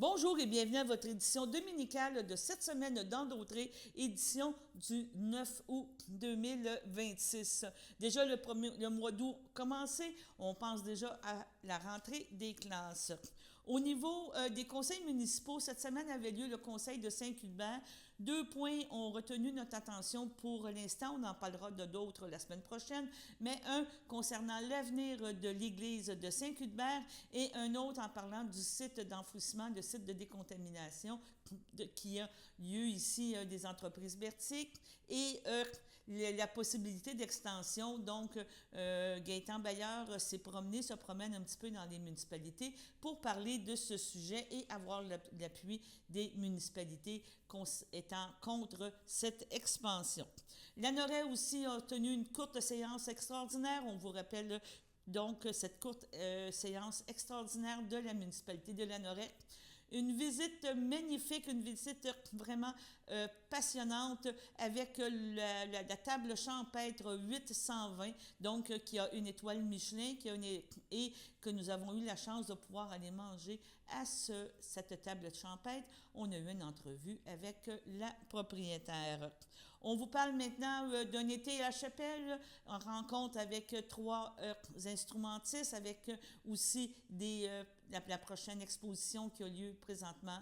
Bonjour et bienvenue à votre édition dominicale de cette semaine d'Endautré, édition du 9 août 2026. Déjà le mois d'août commencé, on pense déjà à la rentrée des classes. Au niveau des conseils municipaux, cette semaine avait lieu le conseil de Saint-Cuthbert. 2 points ont retenu notre attention pour l'instant. On en parlera de d'autres la semaine prochaine. Mais un concernant l'avenir de l'église de Saint-Cuthbert et un autre en parlant du site d'enfouissement, le site de décontamination qui a lieu ici des entreprises Berthique et la possibilité d'extension. Donc, Gaëtan Baillard se promène un petit peu dans les municipalités pour parler de ce sujet et avoir l'appui des municipalités étant contre cette expansion. Lanoret aussi a tenu une courte séance extraordinaire. On vous rappelle donc cette courte séance extraordinaire de la municipalité de Lanoret. Une visite magnifique, une visite vraiment passionnante avec la table champêtre 820, donc qui a une étoile Michelin et que nous avons eu la chance de pouvoir aller manger à cette table champêtre. On a eu une entrevue avec la propriétaire. On vous parle maintenant d'un été à la chapelle, en rencontre avec 3 instrumentistes, avec aussi la prochaine exposition qui a lieu présentement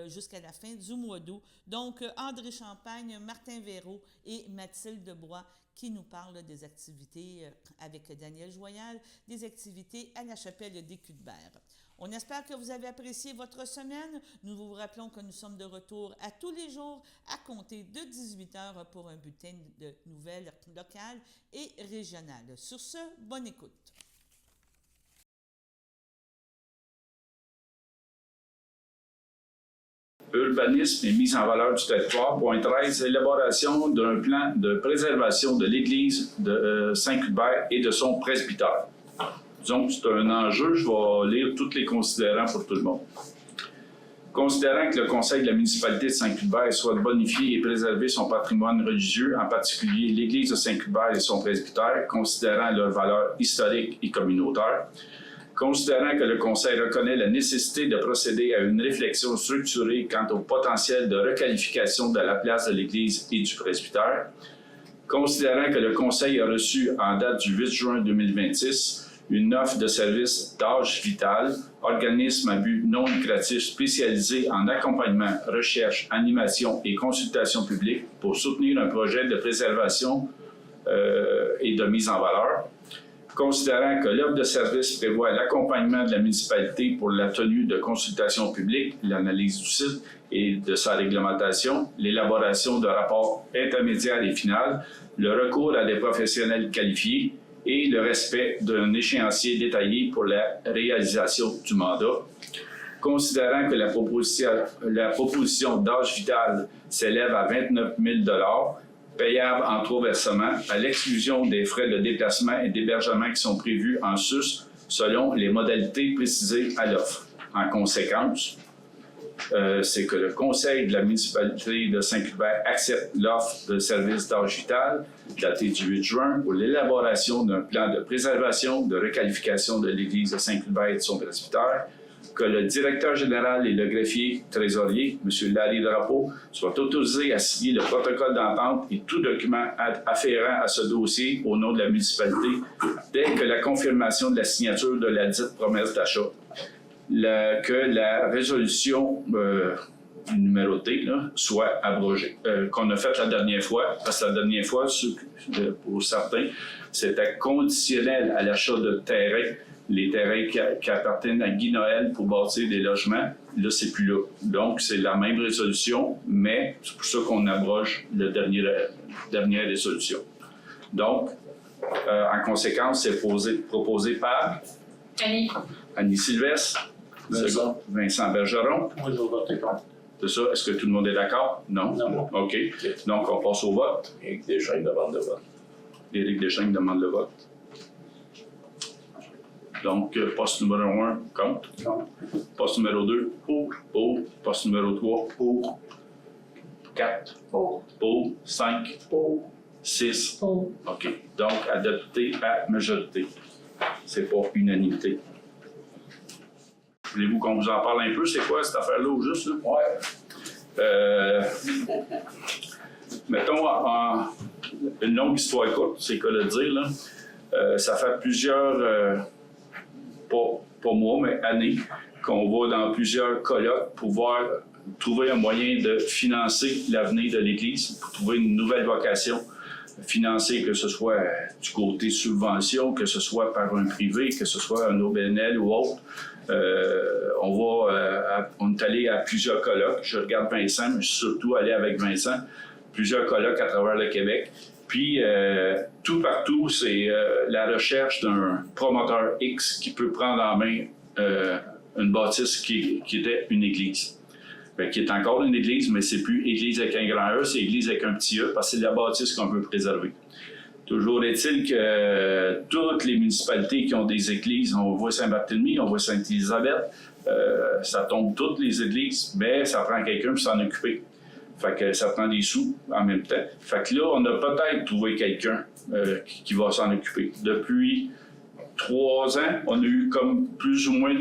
jusqu'à la fin du mois d'août. Donc, André Champagne, Martin Véraud et Mathilde Debois qui nous parlent des activités avec Daniel Joyal, des activités à la chapelle des Cuthbert. On espère que vous avez apprécié votre semaine. Nous vous rappelons que nous sommes de retour à tous les jours à compter de 18h pour un bulletin de nouvelles locales et régionales. Sur ce, bonne écoute. Urbanisme et mise en valeur du territoire. Point 13, élaboration d'un plan de préservation de l'église de Saint-Cuthbert et de son presbytère. Donc, c'est un enjeu. Je vais lire tous les considérants pour tout le monde. Considérant que le conseil de la municipalité de Saint-Cuthbert souhaite bonifier et préserver son patrimoine religieux, en particulier l'église de Saint-Cuthbert et son presbytère, considérant leurs valeurs historiques et communautaires, considérant que le Conseil reconnaît la nécessité de procéder à une réflexion structurée quant au potentiel de requalification de la place de l'Église et du presbytère, considérant que le Conseil a reçu en date du 8 juin 2026 une offre de service d'âge vital, organisme à but non lucratif spécialisé en accompagnement, recherche, animation et consultation publique pour soutenir un projet de préservation et de mise en valeur, considérant que l'offre de service prévoit l'accompagnement de la municipalité pour la tenue de consultations publiques, l'analyse du site et de sa réglementation, l'élaboration de rapports intermédiaires et finaux, le recours à des professionnels qualifiés et le respect d'un échéancier détaillé pour la réalisation du mandat, considérant que la proposition d'âge vital s'élève à 29 000 $ payable en 3 versements, à l'exclusion des frais de déplacement et d'hébergement qui sont prévus en sus selon les modalités précisées à l'offre. En conséquence, c'est que le Conseil de la municipalité de Saint-Cuthbert accepte l'offre de service d'âge vital datée du 8 juin pour l'élaboration d'un plan de préservation, de requalification de l'église de Saint-Cuthbert et de son presbytère, que le directeur général et le greffier trésorier, M. Larry Drapeau, soient autorisés à signer le protocole d'entente et tout document afférent à ce dossier au nom de la municipalité dès que la confirmation de la signature de la dite promesse d'achat. Que la résolution numérotée là, soit abrogée, qu'on a faite la dernière fois, parce que la dernière fois, pour certains, c'était conditionnel à l'achat de terrains, les terrains qui appartiennent à Guy Noël pour bâtir des logements. Là, c'est plus là. Donc, c'est la même résolution, mais c'est pour ça qu'on abroge la dernière résolution. Donc, en conséquence, c'est proposé par Annie Sylvestre, Vincent Bergeron. Moi, je vais voter contre. C'est ça. Est-ce que tout le monde est d'accord? Non? Non. OK. Donc, on passe au vote. Éric Deschênes demande le vote. Éric Deschênes demande le vote. Donc, poste numéro 1, contre. Non. Poste numéro 2, pour. Pour. Poste numéro 3, pour. 4. Pour. Pour. 5. Pour. 6. Pour. OK. Donc, adopté à majorité. C'est pas unanimité. Voulez-vous qu'on vous en parle un peu? C'est quoi cette affaire-là au juste? Là? Ouais. Mettons, une longue histoire courte, c'est quoi le dire, là. Ça fait plusieurs, pas mois, mais années, qu'on va dans plusieurs colloques pour pouvoir trouver un moyen de financer l'avenir de l'Église, pour trouver une nouvelle vocation, financer que ce soit du côté subvention, que ce soit par un privé, que ce soit un OBNL ou autre. On est allé à plusieurs colloques. Je regarde Vincent, mais je suis surtout allé avec Vincent. Plusieurs colloques à travers le Québec. Puis, tout partout, c'est la recherche d'un promoteur X qui peut prendre en main une bâtisse qui était une église. Qui est encore une église, mais c'est plus église avec un grand E, c'est église avec un petit E, parce que c'est la bâtisse qu'on veut préserver. Toujours est-il que toutes les municipalités qui ont des églises, on voit Saint-Barthélemy, on voit Sainte-Élisabeth, ça tombe toutes les églises, mais ça prend quelqu'un pour s'en occuper. Fait que ça prend des sous en même temps. Fait que là, on a peut-être trouvé quelqu'un qui va s'en occuper. Depuis 3 ans, on a eu comme plus ou moins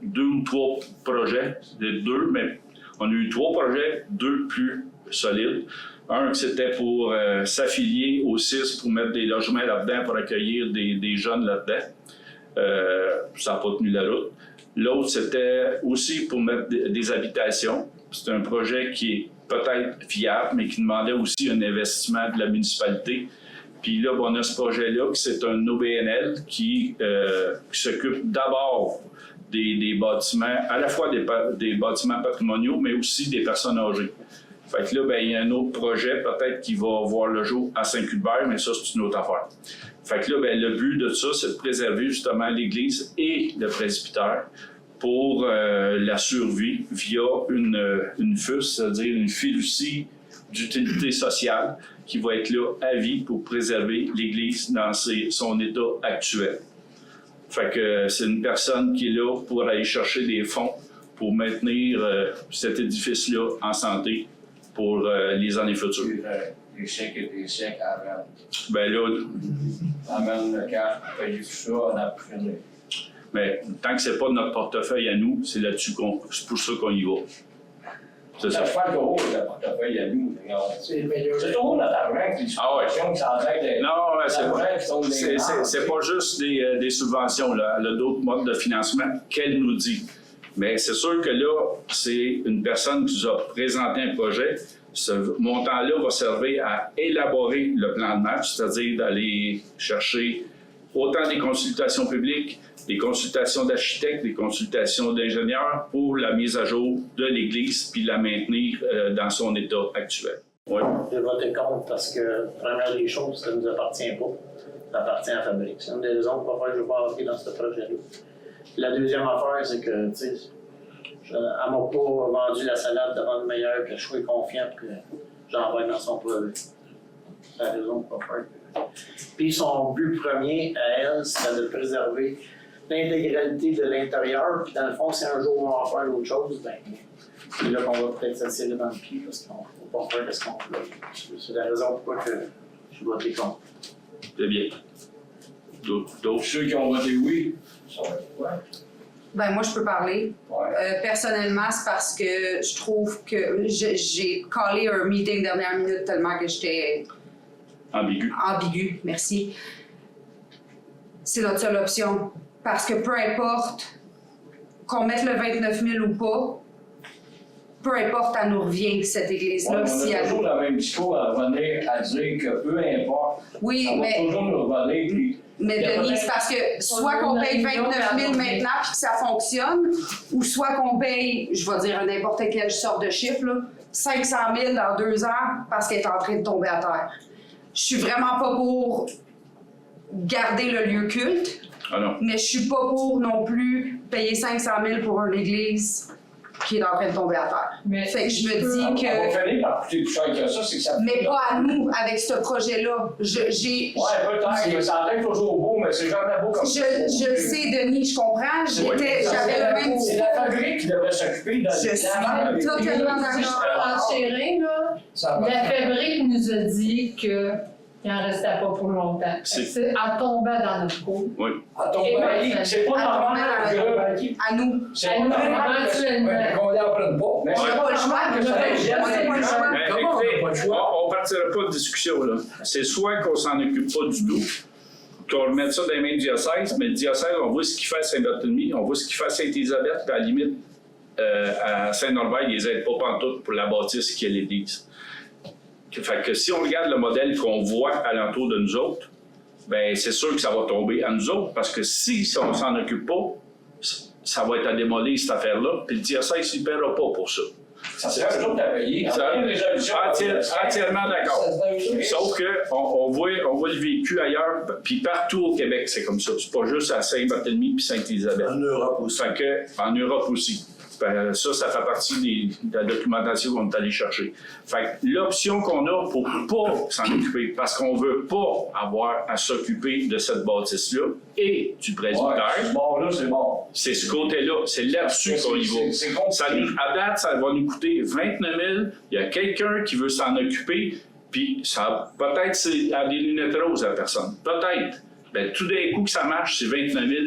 2 ou 3 projets, mais on a eu 3 projets, 2 plus solides. Un, c'était pour s'affilier au CIS pour mettre des logements là-dedans, pour accueillir des jeunes là-dedans. Ça n'a pas tenu la route. L'autre, c'était aussi pour mettre des habitations. C'est un projet qui est peut-être fiable, mais qui demandait aussi un investissement de la municipalité. Puis là, on a ce projet-là, c'est un OBNL qui s'occupe d'abord des bâtiments, à la fois des bâtiments patrimoniaux, mais aussi des personnes âgées. Fait que là, il y a un autre projet peut-être qui va voir le jour à Saint-Cuthbert, mais ça, c'est une autre affaire. Fait que là, le but de ça, c'est de préserver justement l'Église et le presbytère pour la survie via une FUS, c'est-à-dire une fiducie d'utilité sociale qui va être là à vie pour préserver l'Église dans son état actuel. Fait que c'est une personne qui est là pour aller chercher des fonds pour maintenir cet édifice-là en santé pour les années futures. Des chèques et des chèques avant. Ben là, Amène le cash pour payer tout ça, on a pris. mais tant que c'est pas notre portefeuille à nous, c'est là-dessus c'est pour ça qu'on y va. C'est ça. C'est pas gros, le portefeuille à nous. C'est toujours notre argent qui Non, c'est pas juste des subventions. Là. Elle a d'autres modes de financement qu'elle nous dit. Mais c'est sûr que là, c'est une personne qui nous a présenté un projet. Ce montant-là va servir à élaborer le plan de match, c'est-à-dire d'aller chercher autant des consultations publiques, des consultations d'architectes, des consultations d'ingénieurs pour la mise à jour de l'Église puis la maintenir dans son état actuel. Oui. Je vais voter contre parce que, première des choses, ça ne nous appartient pas. Ça appartient à Fabrique. C'est une des raisons pour laquelle je ne veux pas embarquer dans ce projet-là. La deuxième affaire, c'est que, tu sais, elle ne m'a pas vendu la salade devant le meilleur, que je sois confiant que j'envoie dans son projet. C'est la raison pour pas faire. Puis son but premier à elle, c'était de préserver l'intégralité de l'intérieur. Puis dans le fond, si un jour on va faire autre chose, ben c'est là qu'on va peut-être s'attirer dans le pied parce qu'on ne faut pas faire ce qu'on veut. C'est la raison pourquoi que je suis voté contre. C'est bien. D'autres? Ceux qui ont voté oui, ça va être quoi? Ben moi, je peux parler. Ouais. Personnellement, c'est parce que je trouve que j'ai callé un meeting dernière minute tellement que j'étais ambigu, merci. C'est notre seule option. Parce que peu importe qu'on mette le 29 000 ou pas, peu importe, elle nous revient, cette église-là. On si a elle... toujours le même discours à revenir à dire que peu importe, Oui, ça va toujours nous revenir. Puis mais Denis, c'est parce que soit qu'on paye 29 000 maintenant puis que ça fonctionne, ou soit qu'on paye, je vais dire n'importe quelle sorte de chiffre, là, 500 000 dans 2 ans parce qu'elle est en train de tomber à terre. Je suis vraiment pas pour garder le lieu culte, mais je suis pas pour non plus payer 500 000 pour une église qui est en train de tomber à terre. Mais fait que je me dis que... On va finir par coûter plus cher que ça, c'est que ça... Mais pas à nous, avec ce projet-là. Ouais, peut-être, ça a l'air toujours beau, mais c'est jamais beau comme ça. Je le sais, Denis, je comprends. J'avais le même... C'est la fabrique qui devrait s'occuper de Je suis totalement d'accord. Enchérir, là, la fabrique nous a dit que il n'en restait pas pour longtemps. Elle tombait dans notre cours. Oui. À ton mari, c'est pas normal que à nous. C'est À nous, éventuellement. qu'on n'en prenne pas. Mais On n'a pas le choix. que ça devienne On n'a pas le choix. Ben, Comment on n'a écoutez, pas le choix? on partira pas de discussion, là. C'est soit qu'on s'en occupe pas du tout, qu'on remette ça dans les mains du diocèse, mais le diocèse, on voit ce qu'il fait à Saint-Barthélemy, on voit ce qu'il fait à Sainte-Élisabeth, puis à la limite, à Saint-Norbert, ils les aident pas pantoute pour la bâtisse qui est l'église. Fait que si on regarde le modèle qu'on voit alentour de nous autres, ben c'est sûr que ça va tomber à nous autres, parce que si on s'en occupe pas, ça va être à démolir cette affaire-là, puis le diocèse ne paiera pas pour ça. Ça serait eux autres à payer. Entièrement d'accord. Sauf qu'on voit le vécu ailleurs, puis partout au Québec, c'est comme ça. C'est pas juste à Saint-Barthélemy puis Sainte-Élisabeth. En Europe aussi. Fait que, en Europe aussi. Ben, ça fait partie de la documentation qu'on est allé chercher. Fait que l'option qu'on a pour pas s'en occuper, parce qu'on veut pas avoir à s'occuper de cette bâtisse-là et du presbytère, Bon, là, c'est bon. c'est ce côté-là, c'est là-dessus qu'on y va. C'est compliqué. Ça à date, ça va nous coûter 29 000. Il y a quelqu'un qui veut s'en occuper, puis ça peut-être c'est à des lunettes roses à la personne. Peut-être. Ben, tout d'un coup que ça marche, c'est 29 000.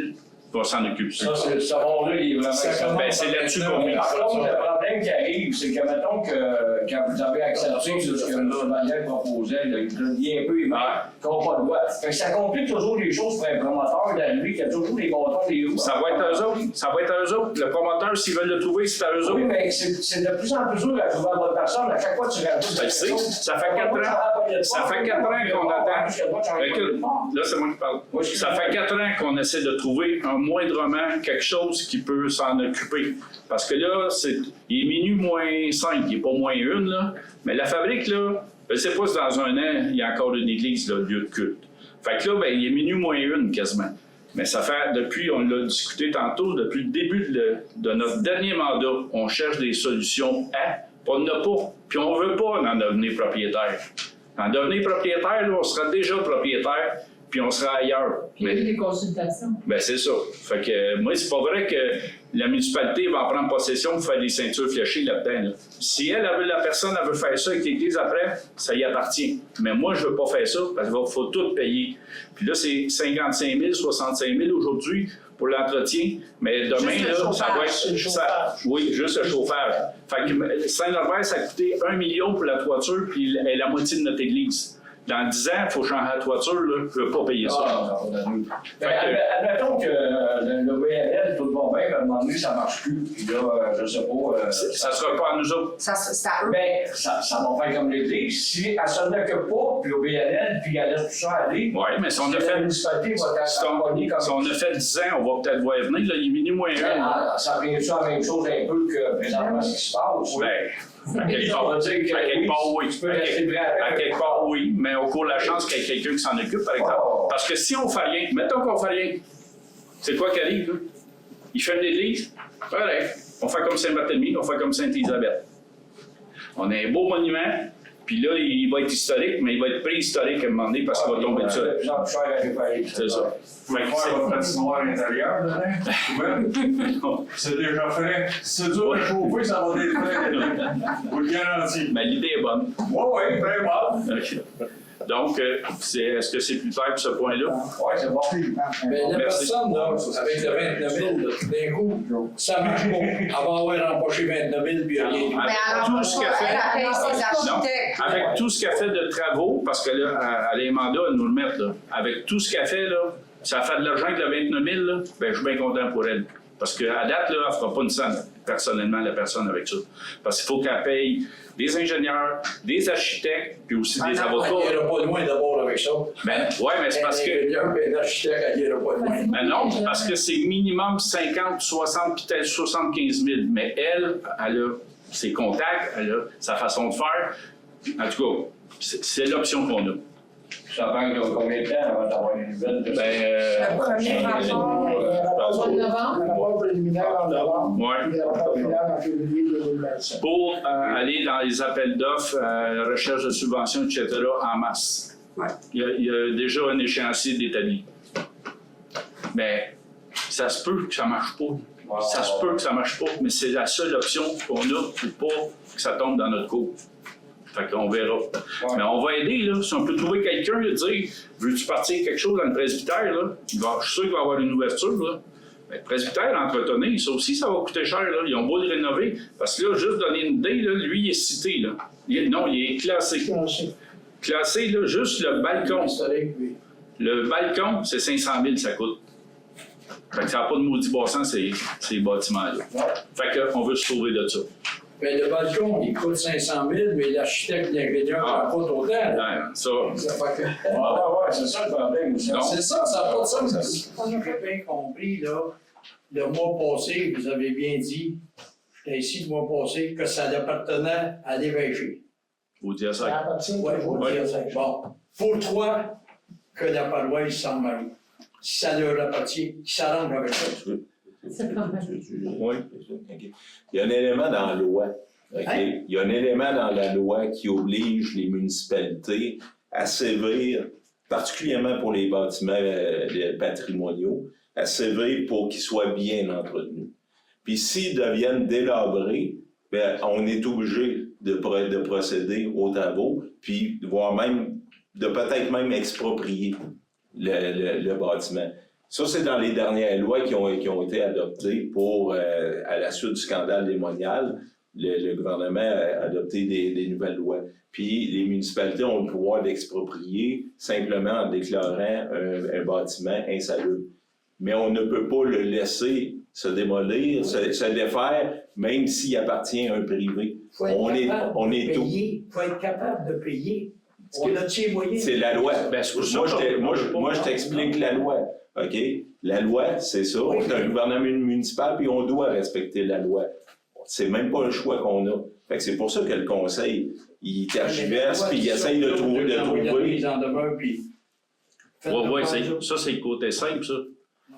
On s'en occupe. Ça, c'est ce rond-là, il est vraiment... Ben, c'est là-dessus qu'on est. Par contre, le problème qui arrive, c'est que, mettons que quand vous avez accepté ce que M. Daniel proposait, là, il dit un peu, il n'a pas le droit. Fait que ça complique toujours les choses pour un promoteur d'arriver, qu'il y a toujours des bâtons, des roues. Ça va être eux autres. Ça va être eux autres. Le promoteur, s'ils veulent le trouver, c'est à eux autres. Oui, mais c'est de plus en plus dur à trouver la bonne personne. À chaque fois, tu rajoutes. Ben, tu sais, ça fait 4 ans. Ça fait 4 ans qu'on attend. Recule. Là, c'est moi qui parle. Ça fait 4 ans qu'on essaie de trouver un moindrement quelque chose qui peut s'en occuper. Parce que là, il est minuit moins 5, il n'est pas moins 1, là. Mais la fabrique, là, je ne sais pas si dans un an, il y a encore une église, là, lieu de culte. Fait que là, ben, il est minuit moins 1 quasiment. Mais ça fait, depuis, on l'a discuté tantôt, depuis le début de notre dernier mandat, on cherche des solutions à, on n'en a pas. Puis on ne veut pas en devenir propriétaire. En devenir propriétaire, là, on sera déjà propriétaire, puis on sera ailleurs. Mais des consultations. Ben c'est ça. Fait que moi, c'est pas vrai que la municipalité va en prendre possession pour faire des ceintures fléchées là-dedans. Là. Si la personne elle veut faire ça avec l'église après, ça y appartient. Mais moi, je veux pas faire ça parce qu'il faut tout payer. Puis là, c'est 55 000, 65 000 aujourd'hui pour l'entretien. Mais demain, là, ça va être... oui, juste le chauffage. Fait que Saint-Norbert, ça a coûté 1 million pour la toiture puis la moitié de notre église. Dans 10 ans, il faut changer la toiture, là. Je ne veux pas payer ça. Admettons que le VNL, tout va bien, à un moment donné, ça ne marche plus. Puis là, je ne sais pas. Ça ne sera pas à nous autres. C'est à eux. Ben, ça va faire comme l'Église. Si elle ne s'en occupe pas, puis au VNL, puis elle laisse tout ça aller. Oui, mais si on a fait. La municipalité va être accompagnée comme si on a fait 10 ans, on va peut-être voir venir. Là, il est minuit moins 1. Ça revient-tu à la même chose un peu que présentement ce qui se passe? Ben, à quelque part, oui. À quelque part, oui. Mais on court la chance qu'il y ait quelqu'un qui s'en occupe, par exemple. Parce que si on ne fait rien, mettons qu'on ne fait rien, c'est quoi qui arrive, là? Il fait l'église, pareil. On fait comme Saint-Barthélemy, on fait comme Sainte-Élisabeth. On a un beau monument, puis là, il va être historique, mais il va être préhistorique à un moment donné parce qu'il va tomber de ça. C'est ça. Vous pouvez faire votre patinoire à l'intérieur, dedans? C'est déjà fait. Si c'est dur à chauffer, ça va être fait. Vous le garantis. Mais l'idée est bonne. Oui, très bonne. Okay. Donc, est-ce que c'est plus clair pour ce point-là? Oui, c'est bon. Mais la personne, là, avec le 29 000, là, tout d'un coup, ça marche pas. Elle va avoir empoché 29 000 puis rien. Mais alors, tout ce qu'elle fait, elle paye ses architectes. avec tout ce qu'elle fait de travaux, parce que là, elle a les mandats à nous le mettre, là. Avec tout ce qu'elle fait, là, ça fait de l'argent avec le 29 000, là, ben, je suis bien content pour elle. Parce qu'à date, là, elle ne fera pas une scène, personnellement, la personne avec ça. Parce qu'il faut qu'elle paye des ingénieurs, des architectes, puis aussi des avocats. Elle n'ira pas loin d'abord avec ça. Ben, oui, mais c'est parce que... Un architecte, elle n'ira pas loin. Ben non, parce que c'est minimum 50, 60, puis peut-être 75 000. Mais elle a ses contacts, elle a sa façon de faire. En tout cas, c'est l'option qu'on a. Ça prend combien de temps avant d'avoir une nouvelle de ça? Le premier rapport. Au mois de novembre. Un rapport préliminaire en novembre. Ouais. Et le rapport final en février 2025. Pour aller dans les appels d'offres, recherche de subventions, etc., en mars. Ouais. Il y a déjà un échéancier d'établi. Mais ça se peut que ça ne marche pas. Ça se peut que ça ne marche pas, mais c'est la seule option qu'on a pour pas que ça tombe dans notre cours. Fait qu'on verra. Mais on va aider, là. Si on peut trouver quelqu'un et dire « Veux-tu partir quelque chose dans le presbytère? » là, je suis sûr qu'il va y avoir une ouverture. Là. Mais le presbytère, entretenir, ça aussi, ça va coûter cher. Là. Ils ont beau le rénover. Parce que là, juste donner une idée, là, lui, il est cité. Là. Il est classé. Classé, là, juste le balcon. Le balcon, c'est 500 000, ça coûte. Fait que ça n'a pas de maudit bon sens, ces bâtiments-là. Fait qu'on veut se sauver de ça. Ben, le balcon, il coûte 500 000, mais l'architecte et l'ingrédient n'en coûte autant. Ouais, ça. Ouais, c'est ça le problème aussi. Non. C'est ça, ça n'a pas de sens. On a bien compris, là, le mois passé, vous avez bien dit, j'étais ici le mois passé, que ça appartenait à l'évêché. Vous dire Ça ça. appartient Oui, au vous dire ça. Bon, pour toi, que la paroisse s'en marie. Si ça leur appartient, qui s'arrange avec ça. C'est pas mal. Oui. Il y a un élément dans la loi. Okay? Hein? Il y a un élément dans la loi qui oblige les municipalités à sévir, particulièrement pour les bâtiments patrimoniaux, à sévir pour qu'ils soient bien entretenus. Puis s'ils deviennent délabrés, ben, on est obligé de procéder aux travaux, puis voire même, de peut-être même exproprier le bâtiment. Ça, c'est dans les dernières lois qui ont été adoptées pour, à la suite du scandale démonial, le gouvernement a adopté des nouvelles lois. Puis les municipalités ont le pouvoir d'exproprier simplement en déclarant un bâtiment insalubre. Mais on ne peut pas le laisser se démolir, se défaire, même s'il appartient à un privé. On est tout. Il faut être capable de payer. On a-t-il moyen? C'est la loi. Ben, c'est pour ça Moi, je t'explique la loi. OK? La loi, c'est ça. On est un gouvernement municipal, puis on doit respecter la loi. C'est même pas le choix qu'on a. Fait que c'est pour ça que le conseil, il tergiverse, puis il essaye de trouver. Oui, ça, c'est le côté simple, ça.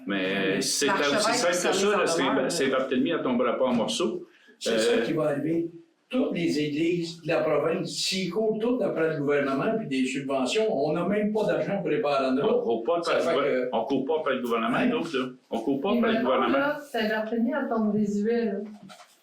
Mais si c'est simple que ça, c'est Barthélemy, elle ne tombera pas en morceaux. C'est ça qui va arriver. Toutes les églises de la province, s'ils courent toutes après le gouvernement puis des subventions, on n'a même pas d'argent pour les parents de l'autre. On ne court pas après le gouvernement, d'autres, là. On ne court pas après le gouvernement. Là, Saint-Barthélemy, elle tombe des huiles.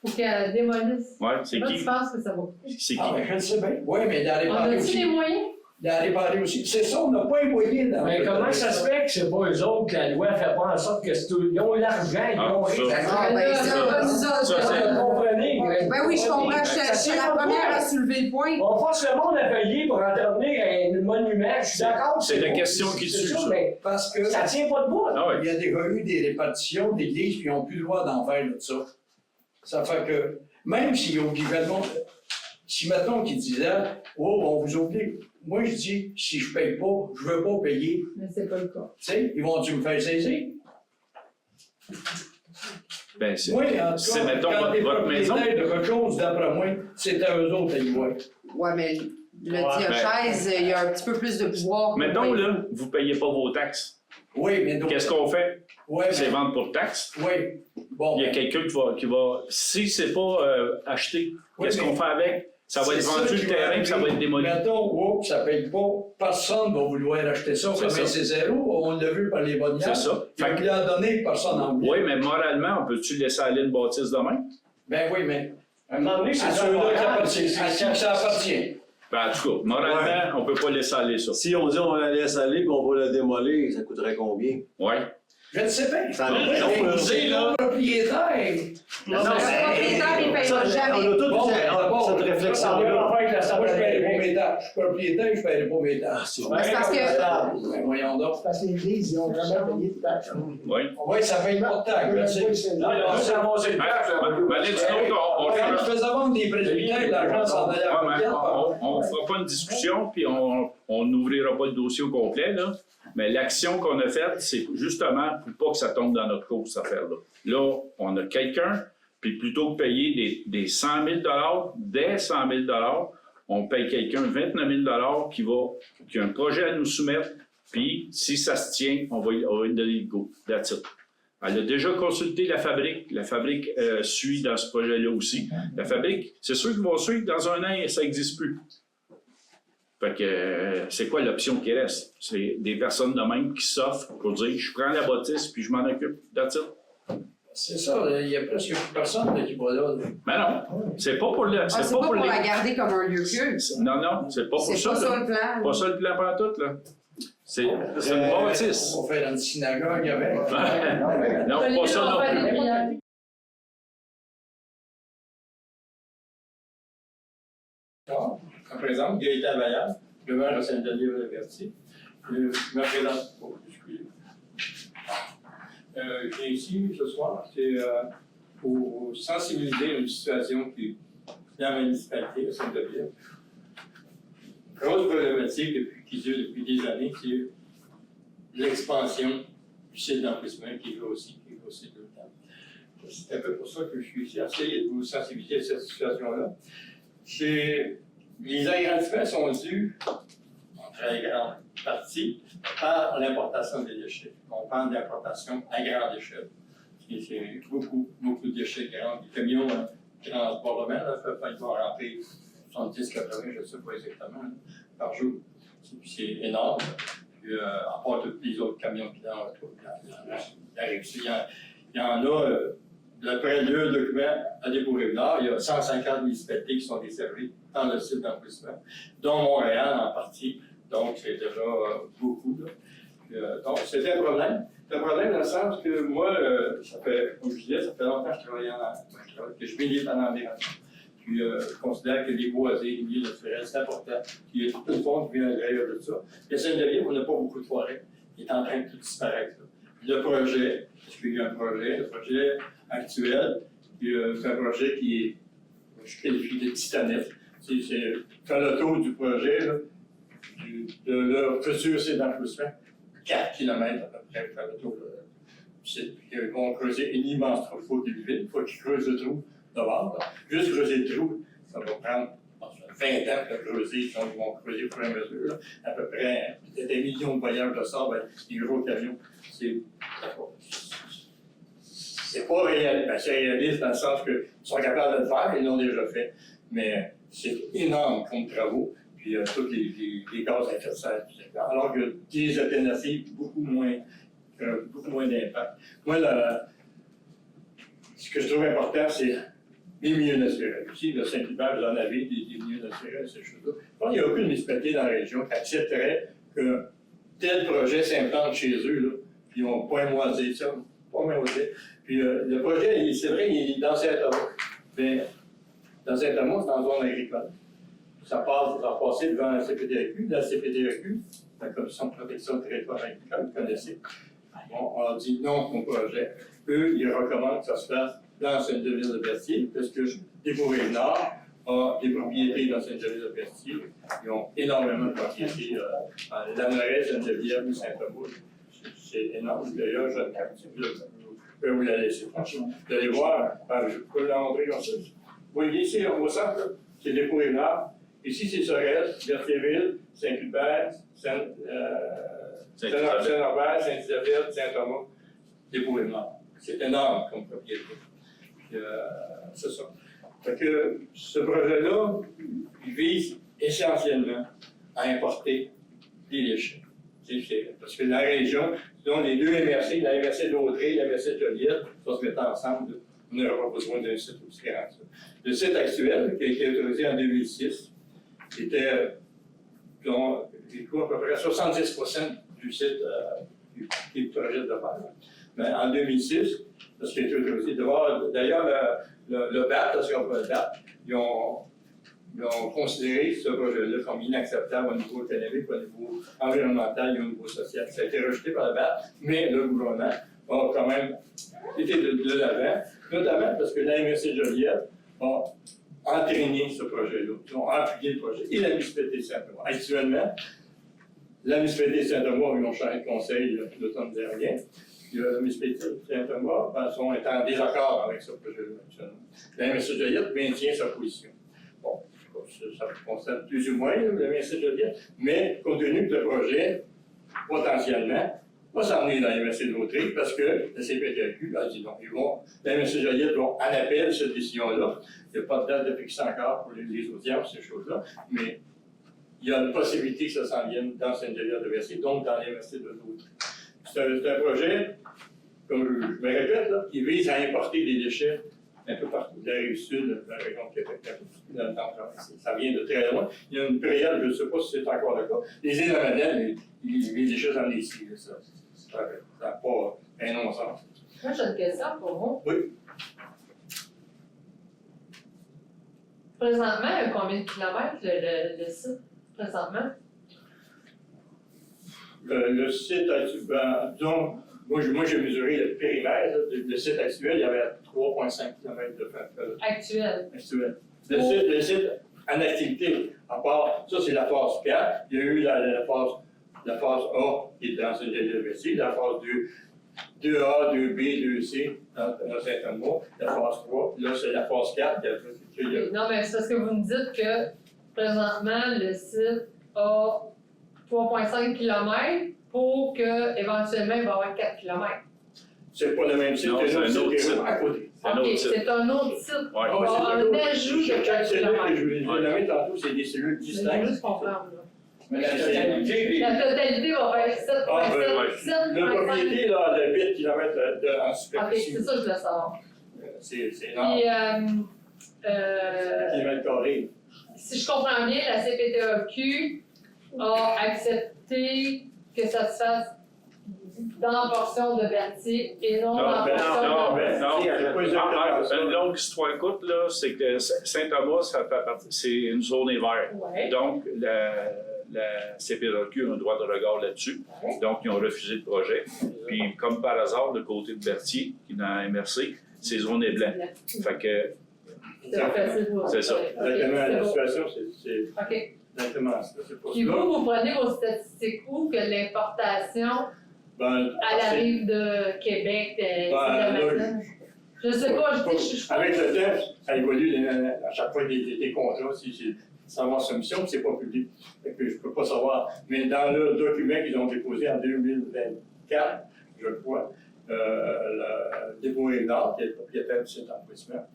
Il faut qu'elle démolisse. Oui, c'est Là, qui? tu penses que ça va coûter. C'est qui? Ah, ben, je le sais bien. Oui, mais il a On réparé a-tu aussi. les moyens? Il a réparé aussi. C'est ça, on n'a pas les moyens dans Mais comment ça se fait que c'est pas eux autres que la loi fait pas en sorte que ils ont l'argent, ils ont ça. Ah, ben, ça, Ça, Vous comprenez? Ben oui, je comprends. Je suis la première à soulever le point. On force le monde à payer pour entretenir un monument, je suis d'accord. C'est la question qui c'est tue, ça. Mais Parce que ça tient pas debout. Ah ouais. il y a déjà eu des répartitions d'églises qui n'ont plus le droit d'en faire de ça. Ça fait que, même s'il y a obligatement, si maintenant qu'ils disaient, oh, on vous oblige. Moi, je dis, si je paye pas, je veux pas payer. Mais c'est pas le cas. Tu sais, ils vont-tu me faire saisir? Ben, c'est, Oui, en tout c'est, cas, mettons, quand t'es votre maison. propriétaire de quelque chose, d'après moi, c'est à eux autres à y voir. Ouais, mais le diocèse, il y a un petit peu plus de pouvoir. Mettons, là, vous ne payez pas vos taxes. Oui, mais donc. Qu'est-ce qu'on fait? Ouais, C'est mais. vendre pour taxes. Oui. Bon. Il y a quelqu'un qui va si c'est pas acheté, Oui, qu'est-ce mais qu'on fait avec? Ça va être c'est vendu ça le qui va terrain, puis ça va être démoli. Mettons, oups, ça paye pas. Personne ne va vouloir acheter ça. C'est Comme ça. c'est zéro, on l'a vu par les bonnes C'est ça. Ils ont l'a donné, personne n'en veut. Oui, mais moralement, on peut-tu laisser aller une bâtisse demain? Ben oui, mais. À un moment donné, c'est À ça. ceux-là qui appartiennent. À qui ça appartient. Ben, en tout cas, moralement, on peut pas laisser aller ça. Si on dit on la laisse aller et on va la démolir, ça coûterait combien? Oui. Je ne sais pas. Ça Mais c'est le propriétaire. Le propriétaire, il ne payera jamais. On a tous Bon, d'abord, cette réflexion-là. Moi, je paierai pas mes taxes. Je suis propriétaire, je paierai pas mes taxes. Mais c'est parce que. Ben, voyons donc. Parce que l'Église, ils ont vraiment payé de taxes. Oui. Oui, ça paye pas de taxes, je sais. Non, non, c'est avancé le taxe. Ben, là, dis donc, Quand je faisais vendre des presbytères, l'argent s'en allait à Ouais, mais côté. on ne fera pas une discussion, puis on n'ouvrira pas le dossier au complet, là. Mais l'action qu'on a faite, c'est justement pour pas que ça tombe dans notre cours, cette affaire-là. Là, on a quelqu'un, puis plutôt que payer des 100 000 dès 100 000 on paye quelqu'un 29 000 qui a un projet à nous soumettre, puis si ça se tient, on va lui donner le go. That's it. Elle a déjà consulté la fabrique. La fabrique suit dans ce projet-là aussi. La fabrique, c'est sûr qu'ils vont suivre. Dans un an, ça n'existe plus. Fait que c'est quoi l'option qui reste? C'est des personnes de même qui s'offrent pour dire je prends la bâtisse puis je m'en occupe. That's it. C'est ça, il y a presque plus personne qui va là. Mais non, c'est pas pour le. Ah, c'est pas pour la garder comme un lieu culte. Non, non, c'est pas pour C'est ça. pas ça là. le plan. Pas ça le plan pantoute, là. C'est une bâtisse. On va faire une synagogue avec. Non, pas ça non plus. Je me présente, Gaëtan Vallière, le maire de Saint-Denis-de-Berthier. Je me présente. Excusez. Je viens ici ce soir, c'est pour sensibiliser une situation qui est dans la municipalité de Saint-Denis. Grosse problématique qui dure depuis des années, c'est l'expansion du site d'enfouissement qui grossit tout le temps. C'est un peu pour ça que je suis ici, essayer de vous sensibiliser à cette situation-là. Les agrandissements sont dus, en très grande partie, par l'importation des déchets. On parle d'importation à grande échelle. C'est beaucoup de déchets grands. Les camions transportement, ils vont rentrer 70-80, je ne sais pas exactement, par jour. C'est énorme. Puis, à part tous les autres camions qui arrivent. Il y en a, d'après le document à Des-Bois-Rive-Nord, il y a 150 municipalités qui sont desservies dans le site d'enfouissement, dont Montréal en partie. Donc, c'est déjà beaucoup. Donc, c'était un problème. C'est un problème dans le sens que moi, ça fait, comme je disais, ça fait longtemps que je travaillais que je milite en environnement. Puis, je considère que les boisés, les milieux naturels, c'est important. Puis, il y a tout le fond qui vient à l'intérieur de ça. Le Saint-Denis, on n'a pas beaucoup de forêts. Il est en train de tout disparaître. Le projet, parce qu'il y a un projet, le projet actuel, c'est un projet qui est, je qualifie de titanesque. C'est faire le tour du projet, là, de leur futur site d'enfouissement, 4 km à peu près, faire le tour du site. Puis ils vont creuser une immense trou, il faut qu'il vide, il faut qu'ils creusent le trou d'abord. Juste creuser le trou, ça va prendre 20 ans de creuser, donc ils vont creuser au fur et à mesure, là, à peu près peut-être des millions de voyageurs de sable avec des gros camions. C'est pas réel, ben, c'est réaliste dans le sens qu'ils sont capables de le faire, ils l'ont déjà fait, mais c'est énorme comme travaux, puis tous les gaz à effet de serre, alors que des alternatives beaucoup moins d'impact. Moi, ce que je trouve important, c'est les milieux naturels. Ici, le Saint-Hubert, vous en avez des milieux naturels, ces choses-là. Bon, il n'y a aucune municipalité dans la région qui accepterait que tel projet s'implante chez eux, là, puis ils vont pas moiser ça, pas moiser. Puis le projet, c'est vrai, il est dans Saint-Thomas. Mais dans Saint-Thomas, c'est en zone agricole. Ça va passer devant la CPDAQ. La CPDAQ, la Commission de protection du territoire agricole, vous connaissez. Bon, on a dit non au projet. Eux, ils recommandent que ça se fasse dans Sainte-Geneviève-de-Berthier, parce que Des-Bois-Rive-Nord a des propriétés dans Sainte-Geneviève-de-Berthier. Ils ont énormément de propriétés dans Lanoret, Sainte-Geneviève, Saint-Thomas. C'est énorme. D'ailleurs, je peux vous la laisser. Vous allez voir, je peux la montrer comme ça. Vous voyez ici, au centre, c'est Des-Bois-Rive-Nord. Ici, c'est Sorel, Berthierville, Saint-Hubert, Saint-Norbert, Saint-Isabelle, Saint-Thomas, Des-Bois-Rive-Nord. C'est énorme comme propriété. C'est ça. Fait que ce projet-là, il vise essentiellement à importer des déchets. Parce que la région, dont les deux MRC, la MRC d'Autrey et la MRC de Joliette, vont se mettre ensemble. On n'aura pas besoin d'un site aussi grand. Le site actuel, qui a été autorisé en 2006, était dont, à peu près 70% du site du projet de faire. Mais en 2006, parce qu'il a été autorisé, d'ailleurs, le BAT, parce qu'on peut le BAT, ils ont considéré ce projet-là comme inacceptable au niveau économique, au niveau environnemental et au niveau social. Ça a été rejeté par le BAT, mais le gouvernement a quand même été de l'avant, notamment parce que la MRC de Joliette a entraîné ce projet-là. Ils ont appuyé le projet. Et la municipalité de Saint-Thomas. Actuellement, la municipalité de Saint-Thomas, ils ont changé de conseil l'automne dernier. La municipalité de Saint-Thomas est en désaccord avec ce projet-là actuellement. La MRC de Joliette maintient sa position. Bon, ça concerne plus ou moins la MRC de Joliette, mais compte tenu que le projet, potentiellement, va s'emmener dans la MRC d'Autrey parce que la CPTQ a dit non. La MRC de Joliette vont en appel cette décision-là. Il n'y a pas de date de fixe encore pour les audiences, ces choses-là, mais il y a une possibilité que ça s'en vienne dans Sainte-Geneviève-de-Berthier, donc dans la MRC d'Autrey. C'est un projet, comme je me répète, là, qui vise à importer des déchets un peu partout, de la Rive-Sud, de la région de Québec, un peu partout dans le Nord-Province. Ça vient de très loin. Il y a une période, je ne sais pas si c'est encore le cas, les îles de la Madeleine, ils vivent déjà dans les ciels. Ça n'a pas un non-sens. Moi, j'ai une question pour vous. Oui. Présentement, il y a combien de kilomètres le site? Présentement? Le site actuel, disons, moi j'ai mesuré le périmètre. Le site actuel, il y avait 3,5 km de fenêtre. Actuel. Le site en activité, à part, ça c'est la phase 4, il y a eu la phase A qui est dans une LVC, la phase 2A, 2B, 2C dans Saint-Amour, la phase 3, là c'est la phase 4. Non, mais c'est parce que vous me dites que présentement, le site a 3,5 km pour qu'éventuellement, il va y avoir 4 km. C'est pas le même site que l'autre site à côté. OK, c'est un autre site. Ouais. Un ajout de 4 km. Je vous l'ai nommé tantôt, c'est des cellules distinctes. Je juste comprendre. Mais la totalité va faire 7,7. La propriété, là, de 8 km en superficie. OK, c'est ça que je voulais savoir. C'est énorme. Puis, kilomètres carrés. si je comprends bien, la CPTEQ a accepté que ça se fasse dans la portion de Berthier et non dans la portion Une longue histoire courte, là, c'est que Saint-Thomas, ça fait partie, c'est une zone verte. Ouais. Donc, la CPRQ a un droit de regard là-dessus. Ouais. Donc, ils ont refusé le projet. Puis, comme par hasard, le côté de Berthier, qui est dans la MRC, c'est zone blanc. Fait que c'est ça. Exactement, la situation, c'est OK. exactement ça. Puis vous prenez vos statistiques où que l'importation, elle arrive de Québec, de la Madeleine? Je sais pas, avec le temps, ça évolue à chaque fois des contrats, c'est savoir soumission, puis c'est pas public. Fait que je peux pas savoir. Mais dans le document qu'ils ont déposé en 2024, je crois, le dépôt Édard, qui est le propriétaire du site d'enfouissement,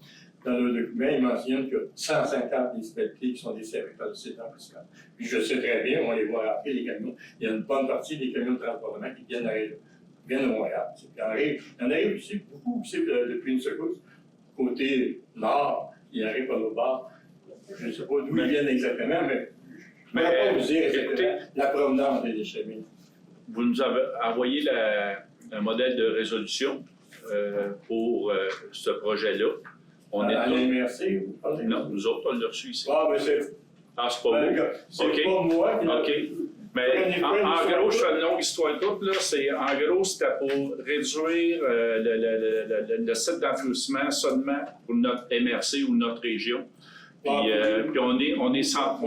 dans le document, il mentionne qu'il y a 150 municipalités qui sont desservies par le site d'enfouissement. Puis je sais très bien, on les voit rentrer les camions. Il y a une bonne partie des camions de transportement qui viennent de Montréal. Il y en arrive aussi beaucoup aussi depuis une secousse. Côté nord, il arrive par l'autre bord. Je ne sais pas d'où ils viennent exactement, mais je ne peux pas vous dire exactement la provenance des déchets. Vous nous avez envoyé un modèle de résolution pour ce projet-là. On est à l'MRC, vous parlez? Non, nous autres, on l'a reçu ici. Ah, mais c'est... Ah, c'est pas vous? C'est pas moi qui l'a... OK. Mais en gros, je fais une longue histoire courte, là. En gros, c'était pour réduire le site d'enfouissement seulement pour notre MRC ou notre région. Puis on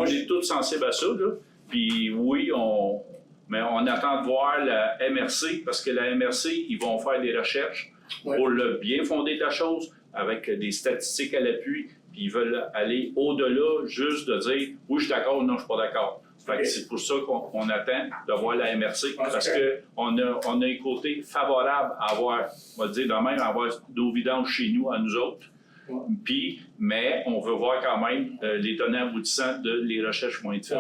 est tous sensibles à ça, là. Puis oui, mais on attend de voir la MRC, parce que la MRC, ils vont faire des recherches pour le bien fonder de la chose, avec des statistiques à l'appui, puis ils veulent aller au-delà juste de dire « oui, je suis d'accord » ou « non, je ne suis pas d'accord ». Fait que c'est pour ça qu'on attend de voir la MRC, parce qu'on a un côté favorable à avoir, on va dire de même, à avoir d'eau vidange chez nous, à nous autres. Puis, mais on veut voir quand même les tenants aboutissants de les recherches qui vont être faites.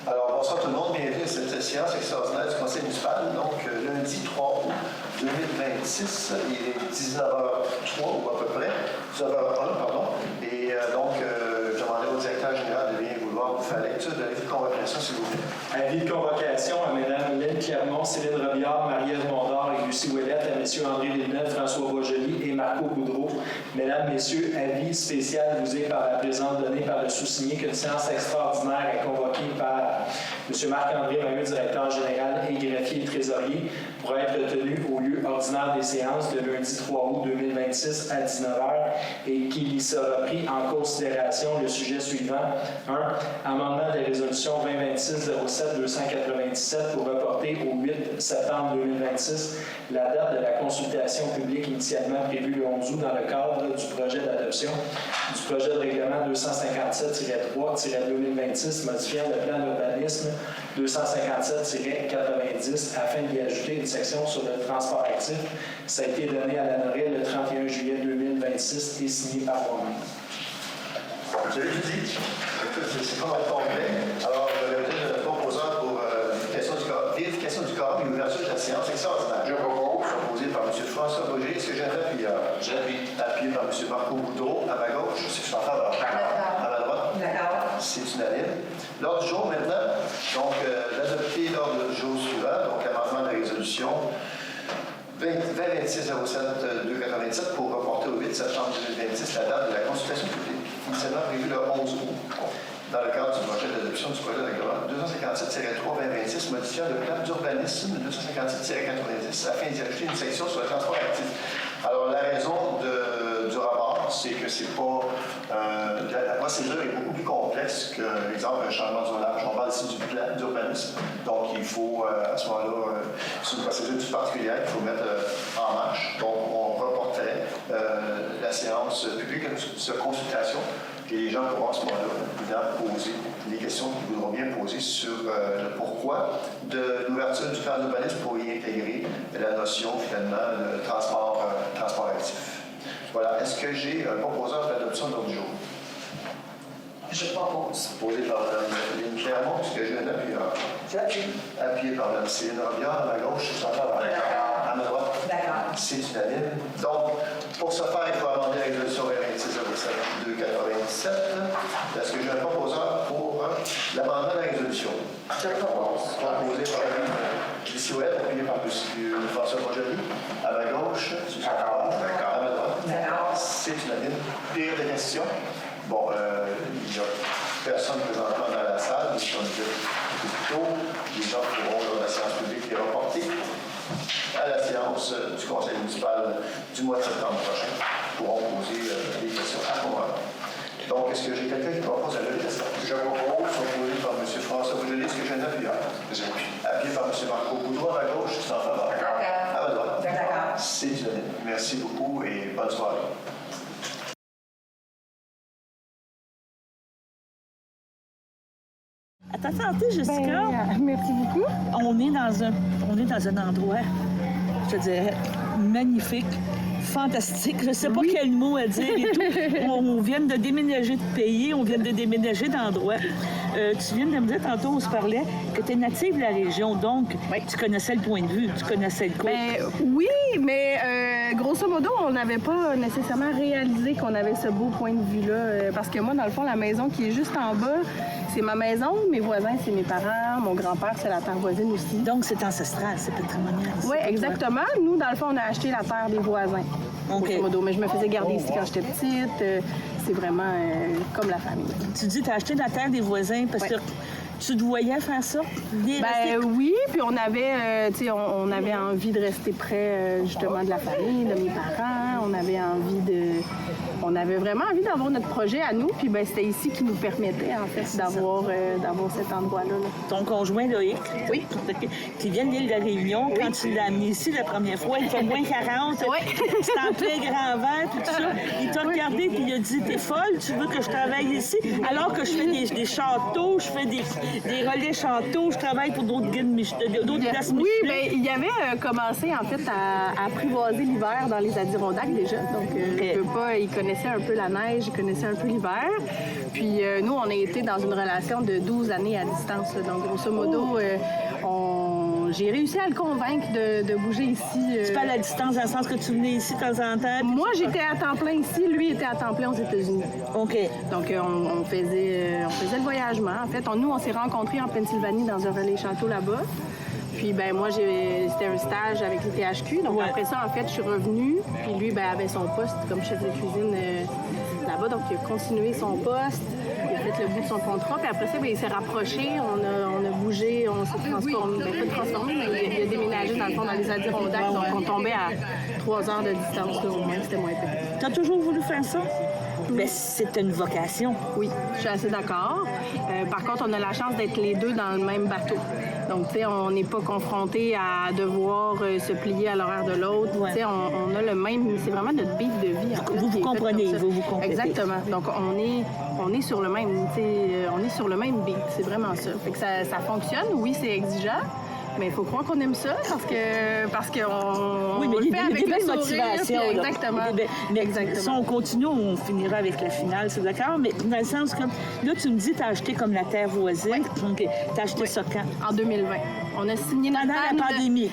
Alors, bonsoir tout le monde, bienvenue à cette séance extraordinaire du Conseil municipal. Donc, lundi 3 août 2026, il est 19h03 ou à peu près, 19h01, pardon. Et donc, je demanderai au directeur général de bien vouloir vous faire lecture de l'avis de convocation, s'il vous plaît. Avis de convocation à Mme Hélène Clermont, Céline Robillard, Marie-Ève Mondor et Lucie Ouellette, à M. André Villeneuve, François Boisjoli et Marco Boudreau. Mesdames, Messieurs, avis spécial vous est par la présente donnée par le sous-signé qu'une séance extraordinaire est convoquée par M. Marc-André Maheu, directeur général et greffier et trésorier, pour être tenue au lieu ordinaire des séances de lundi 3 août 2026 à 19h et qu'il y sera pris en considération le sujet suivant. 1. Amendement des résolutions 2026-07-297 pour reporter au 8 septembre 2026 la date de la consultation publique initialement prévue le 11 août dans le cadre du projet d'adoption du projet de règlement 257-3-2026 modifiant le plan d'urbanisme 257-90 afin d'y ajouter une section sur le transport actif. Ça a été donné à la Norelle le 31 juillet 2026 et signé par moi-même. Je l'ai dit, c'est pas mal complet. Alors, je vais dire le proposeur pour vérification du quorum et ouverture de la séance extraordinaire. Je propose. Proposé par M. François Boger. Est-ce que j'ai un appuyeur? J'appuie. Appuyé par M. Marco Boudreau. À ma gauche, je suis en faveur. À ma droite? D'accord. C'est unanime. L'ordre du jour maintenant, donc d'adopter l'ordre du jour suivant, donc amendement de résolution 2026-07-287 pour reporter au 8 septembre 2026 la date de la consultation publique, initialement prévue le 11 août. Dans le cadre du projet d'adoption du projet de règlement 257-3-2026 modifiant le plan d'urbanisme 257-90 afin d'y ajouter une section sur le transport actif. Alors, la raison du rapport, c'est que c'est pas... la procédure est beaucoup plus complexe que, par exemple, un changement de zonage. On parle ici du plan d'urbanisme. Donc, il faut, à ce moment-là, c'est une procédure plus particulière qu'il faut mettre en marche. Donc, on reporterait la séance publique de consultation. Et les gens pourront à ce moment-là poser des questions qu'ils voudront bien poser sur le pourquoi de l'ouverture du plan d'urbanisme pour y intégrer la notion, finalement, de transport actif. Voilà. Est-ce que j'ai un proposeur de l'adoption de l'ordre du jour? Je propose. Proposé par Mme Lynne Clermont. Est-ce que j'ai un appuyeur? J'appuie. Appuyé par Mme Céline Robillard. À ma gauche, je suis en faveur. À ma droite? D'accord. C'est unanime. Donc, pour ce faire, il faut amender la résolution 2026-07-297. Est-ce que j'ai un proposeur pour l'amendement de la résolution? Je propose. Proposé par Lucie Ouellette, appuyé par M. François Bourgeois. À ma gauche, je suis en faveur. À ma droite? D'accord. C'est unanime. Des questions? Bon, il n'y a personne présentement dans la salle, mais comme je disais plus tôt, les gens pourront, lors de la séance publique, les reporter à la séance du conseil municipal du mois de septembre prochain, pourront poser des questions à ce moment-là. Donc, est-ce que j'ai quelqu'un qui propose à lever la séance? Je propose, proposé par M. François Bougeli. Est-ce que j'ai un appuyeur? J'appuie. Appuyé par M. Marco Boudreau à ma gauche, c'est en faveur. D'accord. À ma droite. D'accord. C'est unanime. Merci beaucoup et bonne soirée. À ta santé, Jessica. Merci beaucoup. On est dans un endroit, je te dirais, magnifique, fantastique. Je ne sais pas quel mot à dire et tout. On vient de déménager de pays, on vient de déménager d'endroit. Tu viens de me dire tantôt, on se parlait, que tu es native de la région, donc tu connaissais le point de vue, tu connaissais le coin. Oui, mais grosso modo, on n'avait pas nécessairement réalisé qu'on avait ce beau point de vue-là. Parce que moi, dans le fond, la maison qui est juste en bas, c'est ma maison, mes voisins, c'est mes parents, mon grand-père, c'est la terre voisine aussi. Donc, c'est ancestral, c'est patrimonial. Oui, exactement. Nous, dans le fond, on a acheté la terre des voisins. Grosso modo. Mais je me faisais garder ici quand j'étais petite. C'est vraiment comme la famille. Tu dis que tu as acheté la terre des voisins parce que tu te voyais faire ça? Oui, puis on avait, on avait envie de rester près justement de la famille, de mes parents. On avait vraiment envie d'avoir notre projet à nous. Puis c'était ici qui nous permettait en fait d'avoir cet endroit-là. Ton conjoint Loïc, qui vient de l'île de la Réunion, quand tu l'as amené ici la première fois, il fait moins 40, c'est en plein grand vent, tout ça. Il t'a regardé puis il a dit, t'es folle, tu veux que je travaille ici? Alors que je fais des châteaux, je fais des relais châteaux, je travaille pour d'autres guides, d'autres places Michelin. Oui, bien, il avait commencé en fait à apprivoiser l'hiver dans les Adirondacks déjà. Donc, il connaissait un peu la neige, il connaissait un peu l'hiver. Puis nous, on a été dans une relation de 12 années à distance. Là. Donc, grosso modo, j'ai réussi à le convaincre de bouger ici. C'est pas à la distance, dans le sens que tu venais ici de temps en temps? Moi, j'étais à temps plein ici, lui était à temps plein aux États-Unis. OK. Donc, on faisait le voyagement. En fait, nous, on s'est rencontrés en Pennsylvanie dans un relais château là-bas. Puis, moi, c'était un stage avec les THQ. Donc, après ça, en fait, je suis revenue. Puis, lui, avait son poste comme chef de cuisine là-bas. Donc, il a continué son poste. Il a fait le bout de son contrat. Puis après ça, il s'est rapproché. On a bougé. On s'est transformé. Pas transformé, mais il a déménagé, dans le fond, dans les Adirondacks. Donc, on tombait à 3 heures de distance. Là, au moins, c'était moins pire. Tu as toujours voulu faire ça? Mais c'est une vocation. Oui, je suis assez d'accord. Par contre, on a la chance d'être les deux dans le même bateau. Donc, tu sais, on n'est pas confrontés à devoir se plier à l'horaire de l'autre. Tu sais, on a le même... C'est vraiment notre beat de vie. Vous comprenez, vous comprenez. Exactement. Donc, on est sur le même, tu sais, on est sur le même beat. C'est vraiment ça. Fait que ça fonctionne. Oui, c'est exigeant. Mais il faut croire qu'on aime ça parce qu'on Oui, mais il y a des belles sourire, motivations. puis là. exactement. Mais Exactement. si on continue, on finira avec la finale, c'est d'accord? Mais dans le sens que, là, tu me dis que tu as acheté comme la terre voisine. Donc, tu as acheté ça quand? En 2020. On a signé notre Pendant la pandémie.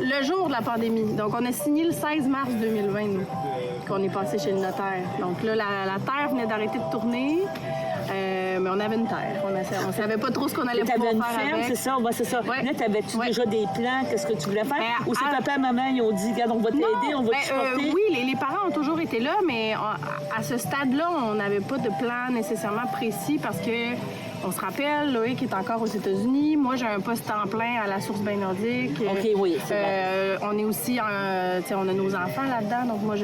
Le jour de la pandémie. Donc, on a signé le 16 mars 2020, nous, qu'on est passé chez le notaire. Donc là, la terre venait d'arrêter de tourner. Mais on avait une terre. On savait pas trop ce qu'on allait pouvoir une faire ferme, avec. c'est ça? Ouais, c'est ça. Ouais. Là, t'avais-tu déjà des plans? Qu'est-ce que tu voulais faire? Ben, Ou c'est papa et maman, ils ont dit, regarde, on va t'aider, on va te supporter? Oui, les parents ont toujours été là, mais à ce stade-là, on n'avait pas de plan nécessairement précis parce que on se rappelle, Loïc est encore aux États-Unis. Moi, j'ai un poste temps plein à la Source Bain Nordique. OK, oui, c'est vrai. On est aussi, on a nos enfants là-dedans. Donc, moi,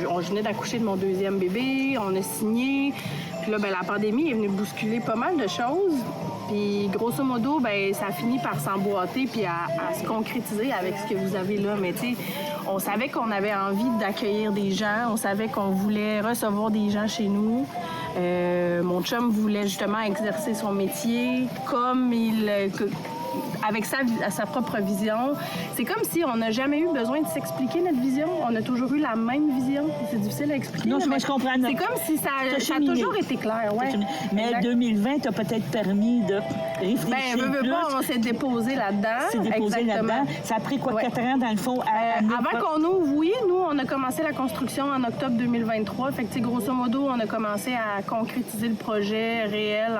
on venait d'accoucher de mon deuxième bébé. On a signé. Puis là, ben, la pandémie est venue bousculer pas mal de choses. Puis, grosso modo, ben, ça a fini par s'emboîter puis à se concrétiser avec ce que vous avez là. Mais, tu sais, on savait qu'on avait envie d'accueillir des gens. On savait qu'on voulait recevoir des gens chez nous. Mon chum voulait justement exercer son métier comme avec sa propre vision. C'est comme si on n'a jamais eu besoin de s'expliquer notre vision. On a toujours eu la même vision. C'est difficile à expliquer. Non, là, je comprends. C'est comme si ça a toujours été clair. Ouais. Mais Exact. 2020 t'a peut-être permis de réfléchir plus. Pas, on s'est déposé là-dedans. C'est déposé là-dedans. Ça a pris quoi, 4 ans dans le fond? Avant qu'on ouvre, oui. Nous, on a commencé la construction en octobre 2023. Fait que, tu sais, grosso modo, on a commencé à concrétiser le projet réel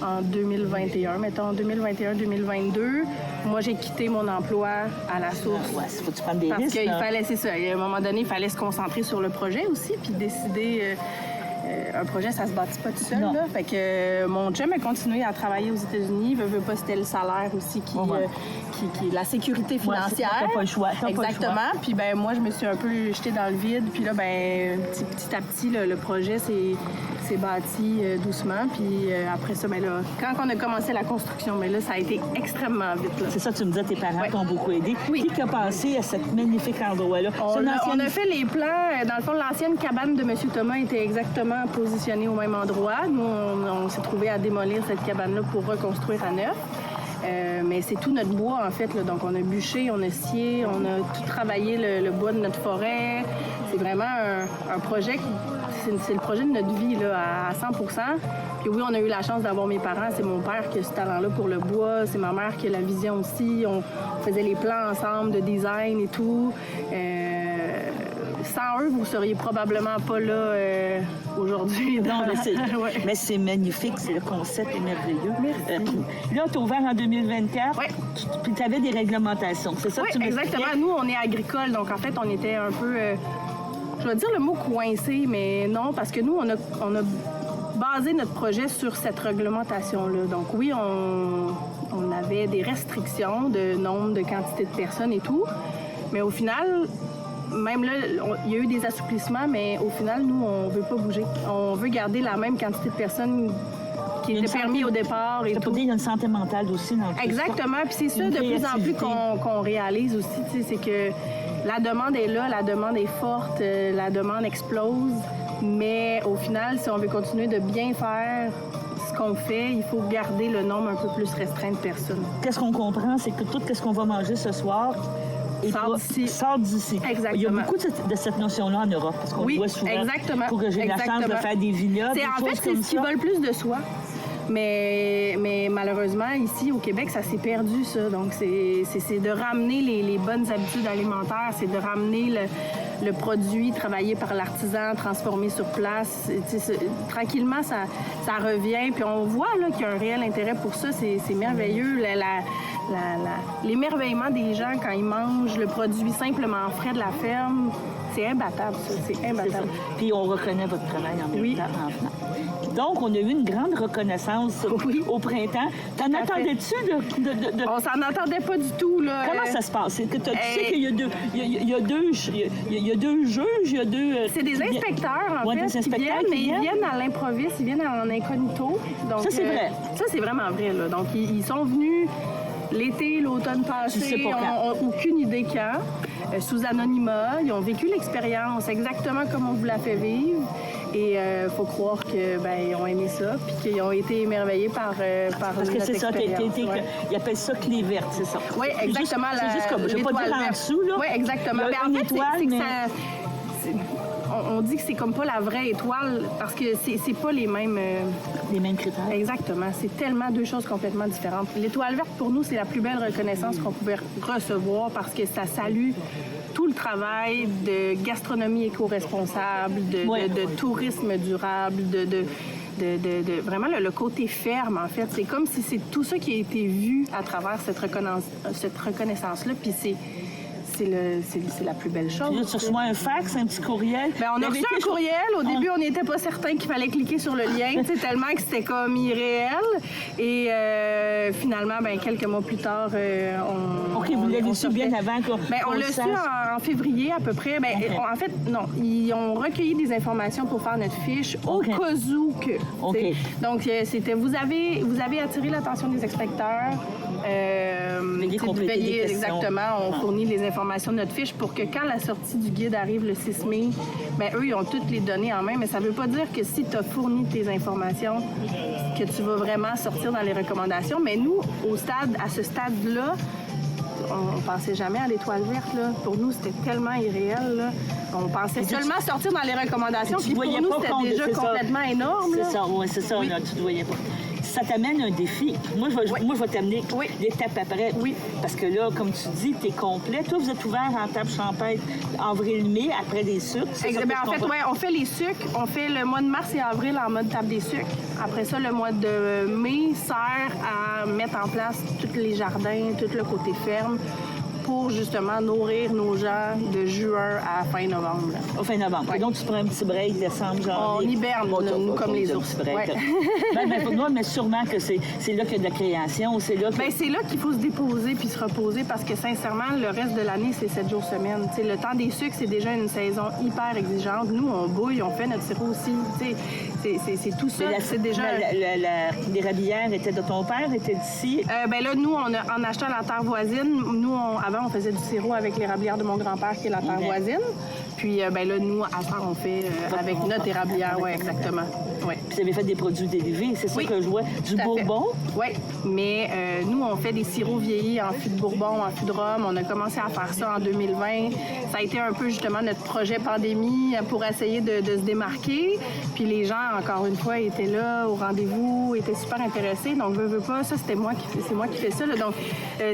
en 2021, mettons 2021-2022. Moi, j'ai quitté mon emploi à la Source. Ouais, faut que tu prennes des risques. Parce qu'il fallait, c'est ça. À un moment donné, il fallait se concentrer sur le projet aussi, puis décider. Un projet, ça se bâtit pas tout seul. Là. Fait que mon chum a continué à travailler aux États-Unis. Veut pas, c'était le salaire aussi qui la sécurité financière. T'as pas le choix. Exactement. Puis ben moi, je me suis un peu jetée dans le vide. Puis là, ben petit à petit, le projet s'est bâti doucement. Puis après ça, ben là, quand on a commencé la construction, ben là, ça a été extrêmement vite. Là. C'est ça, tu me disais, tes parents t'ont beaucoup aidé. Oui. Qui a pensé à ce magnifique endroit-là? On a fait les plans. Dans le fond, l'ancienne cabane de M. Thomas était exactement positionnée au même endroit. Nous, on s'est trouvé à démolir cette cabane-là pour reconstruire à neuf. Mais c'est tout notre bois, en fait. Là. Donc, on a bûché, on a scié, on a tout travaillé le bois de notre forêt. C'est vraiment un projet c'est le projet de notre vie là, à 100%. Puis oui, on a eu la chance d'avoir mes parents. C'est mon père qui a ce talent-là pour le bois. C'est ma mère qui a la vision aussi. On faisait les plans ensemble de design et tout. Sans eux, vous seriez probablement pas là aujourd'hui. Non, mais c'est magnifique. Le concept est merveilleux. Là, tu as ouvert en 2024. Oui. Puis tu avais des réglementations. C'est ça que tu m'expliquais? Exactement. Nous, on est agricole. Donc, en fait, on était un peu... je vais dire le mot coincé, mais non, parce que nous, on a basé notre projet sur cette réglementation-là. Donc oui, on avait des restrictions de nombre, de quantité de personnes et tout. Mais au final... Même là, il y a eu des assouplissements, mais au final, nous, on veut pas bouger. On veut garder la même quantité de personnes qui était permis au départ. Et tout. Il y a une santé mentale aussi dans le Exactement. Puis c'est ça, de plus en plus qu'on réalise aussi, c'est que la demande est là, la demande est forte, la demande explose. Mais au final, si on veut continuer de bien faire ce qu'on fait, il faut garder le nombre un peu plus restreint de personnes. Qu'est-ce qu'on comprend, c'est que tout ce qu'on va manger ce soir... Sort d'ici. Exactement. Il y a beaucoup de cette notion-là en Europe, parce qu'on voit souvent pour que j'ai la chance de faire des vignobles. En fait, c'est ce qu'ils veulent plus de soi. Mais malheureusement, ici, au Québec, ça s'est perdu, ça. Donc, c'est de ramener les bonnes habitudes alimentaires, c'est de ramener le produit travaillé par l'artisan, transformé sur place. Tranquillement, ça revient. Puis on voit qu'il y a un réel intérêt pour ça. C'est merveilleux. L'émerveillement des gens quand ils mangent le produit simplement frais de la ferme, c'est imbattable, ça. C'est imbattable. Puis on reconnaît votre travail en même temps. Donc, on a eu une grande reconnaissance au printemps. T'en attendais-tu de... On s'en attendait pas du tout, là. Comment ça se passe? Tu sais qu'il y a deux juges, il y a deux... C'est des inspecteurs, en fait, qui viennent à l'improviste, ils viennent en incognito. Donc, ça, c'est vrai. Ça, c'est vraiment vrai, là. Donc, ils sont venus l'été, l'automne passé, ils n'ont aucune idée quand. Sous anonymat, ils ont vécu l'expérience exactement comme on vous l'a fait vivre. Et il faut croire qu'ils ont aimé ça, puis qu'ils ont été émerveillés par Parce que c'est ça, ils appellent ça clé verte, c'est ça. Oui, exactement. C'est juste comme, je ne vais pas dire en dessous, là. Oui, exactement. Il y a une étoile, c'est que mais... on dit que c'est comme pas la vraie étoile parce que c'est pas les mêmes critères. Exactement. C'est tellement deux choses complètement différentes. L'étoile verte, pour nous, c'est la plus belle reconnaissance qu'on pouvait recevoir parce que ça salue tout le travail de gastronomie éco-responsable, de tourisme durable, vraiment le côté ferme, en fait. C'est comme si c'est tout ça qui a été vu à travers cette reconnaissance-là. Puis c'est la plus belle chose. Puis là, tu reçois un fax, un petit courriel. Bien, on a reçu un courriel. Au début, on n'était pas certain qu'il fallait cliquer sur le lien, tellement que c'était comme irréel. Et finalement, ben, quelques mois plus tard, OK, vous l'avez su bien avant qu'on on l'a su en février à peu près. Ben, okay. En fait, non. Ils ont recueilli des informations pour faire notre fiche au cas où que. Okay. Donc, c'était vous avez attiré l'attention des inspecteurs. Exactement. On fournit les informations de notre fiche pour que quand la sortie du guide arrive le 6 mai, ben, eux, ils ont toutes les données en main, mais ça ne veut pas dire que si tu as fourni tes informations, que tu vas vraiment sortir dans les recommandations. Mais nous, à ce stade-là, on pensait jamais à l'étoile verte. Là. Pour nous, c'était tellement irréel. Là. On pensait seulement sortir dans les recommandations. Puis pour nous, c'était déjà complètement énorme. C'est ça, oui, c'est ça. Oui. Là, tu ne voyais pas. Ça t'amène un défi. Moi, je vais t'amener l'étape après. Oui. Parce que là, comme tu dis, tu es complet. Toi, vous êtes ouvert en table champêtre avril-mai, après des sucres. En fait, on fait les sucres. On fait le mois de mars et avril en mode table des sucres. Après ça, le mois de mai sert à mettre en place tous les jardins, tout le côté ferme, pour justement nourrir nos gens de juin à fin novembre. Au fin novembre. Ouais. Donc, tu prends un petit break, décembre, janvier. On hiberne, nous, comme les ours. Ouais. mais sûrement que c'est là qu'il y a de la création. C'est là qu'il faut se déposer puis se reposer parce que, sincèrement, le reste de l'année, c'est 7 jours semaine. T'sais, le temps des sucres, c'est déjà une saison hyper exigeante. Nous, on bouille, on fait notre sirop aussi. C'est tout ça. C'est déjà... L'érablière était de ton père, était d'ici? Là, nous, en achetant la terre voisine, nous, avant, on faisait du sirop avec l'érablière de mon grand-père, qui est la terre voisine. Puis là, nous, à faire, on fait avec notre érablière. Oui, exactement. Ouais. Puis vous avez fait des produits dérivés, c'est ça que je vois? Du bourbon? Oui, mais nous, on fait des sirops vieillis en fût de bourbon, en fût de rhum. On a commencé à faire ça en 2020. Ça a été un peu, justement, notre projet pandémie pour essayer de se démarquer. Puis les gens, encore une fois, étaient là au rendez-vous, étaient super intéressés. Donc, veux pas, ça, c'est moi qui fais ça. Là. Donc,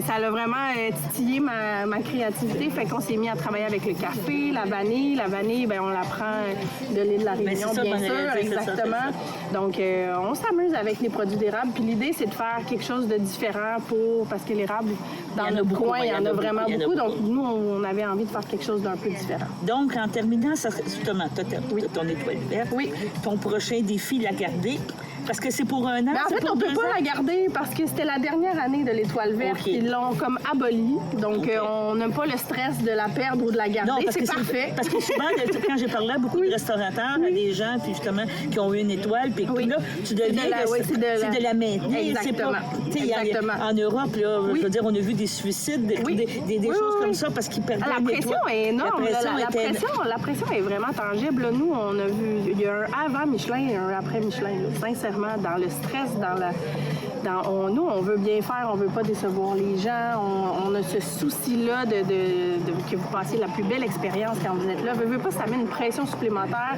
ça a vraiment titillé ma créativité. Fait qu'on s'est mis à travailler avec le café, la vanille. La vanille, bien, on la prend de l'île de la Réunion, bien sûr. Exactement. Donc, on s'amuse avec les produits d'érable. Puis l'idée, c'est de faire quelque chose de différent parce que l'érable, dans notre coin, il y en a vraiment beaucoup. Donc, nous, on avait envie de faire quelque chose d'un peu différent. Donc, en terminant, justement, tu as ton étoile verte. Oui. Ton prochain défi, la garder. Parce que c'est pour un an. Mais en fait, on ne peut pas la garder parce que c'était la dernière année de l'étoile verte. Okay. Ils l'ont comme abolie. Donc, on n'a pas le stress de la perdre ou de la garder. C'est parfait. Parce que souvent, quand j'ai parlé à beaucoup de restaurateurs, à des gens, puis justement, qui ont eu une étoile, puis là, tu deviens... C'est de la maintenir. Exactement. En Europe, là, je veux dire, on a vu des suicides, des choses comme ça parce qu'ils perdaient la pression est énorme. La pression est vraiment tangible. Là, nous, on a vu... Il y a un avant Michelin et un après Michelin. Là, sincèrement, dans le stress, nous, on veut bien faire, on veut pas décevoir les gens. On a ce souci-là de que vous passiez la plus belle expérience quand vous êtes là. On veut pas, ça met une pression supplémentaire.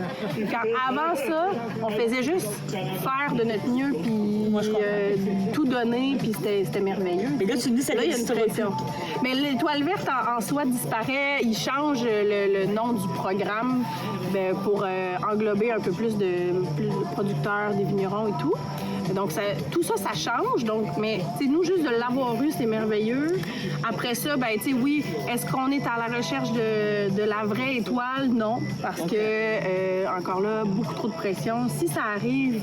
Avant ça, on faisait juste faire de notre mieux, puis tout donner, puis c'était merveilleux. Mais là, tu me dis, ça il y a une pression. Mais l'étoile verte, en soi, disparaît. Il change le nom du programme pour englober un peu plus de producteurs, des vignerons et tout. Donc, tout ça, ça change. Donc, mais nous, juste de l'avoir eu, c'est merveilleux. Après ça, oui, est-ce qu'on est à la recherche de la vraie étoile? Non, parce que, encore là, beaucoup trop de pression. Si ça arrive,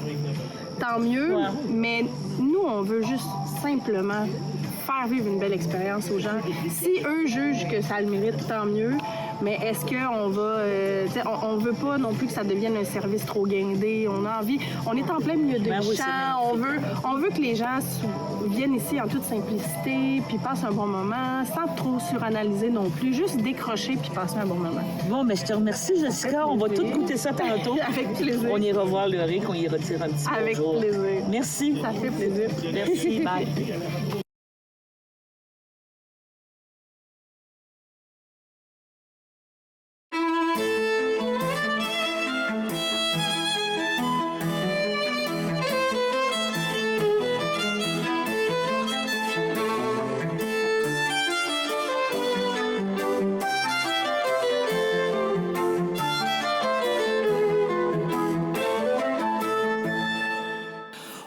tant mieux. Ouais. Mais nous, on veut juste simplement faire vivre une belle expérience aux gens. Si eux jugent que ça le mérite, tant mieux. Mais est-ce qu'on va... on veut pas non plus que ça devienne un service trop guindé. On a envie... On est en plein milieu de champ. On veut que les gens viennent ici en toute simplicité, puis passent un bon moment, sans trop suranalyser non plus. Juste décrocher, puis passer un bon moment. Bon, mais je te remercie, Jessica. On va tout goûter ça tantôt. Avec plaisir. On ira voir le riz, qu'on y retire un petit peu. Avec plaisir. Merci. Ça fait plaisir. Merci, bye.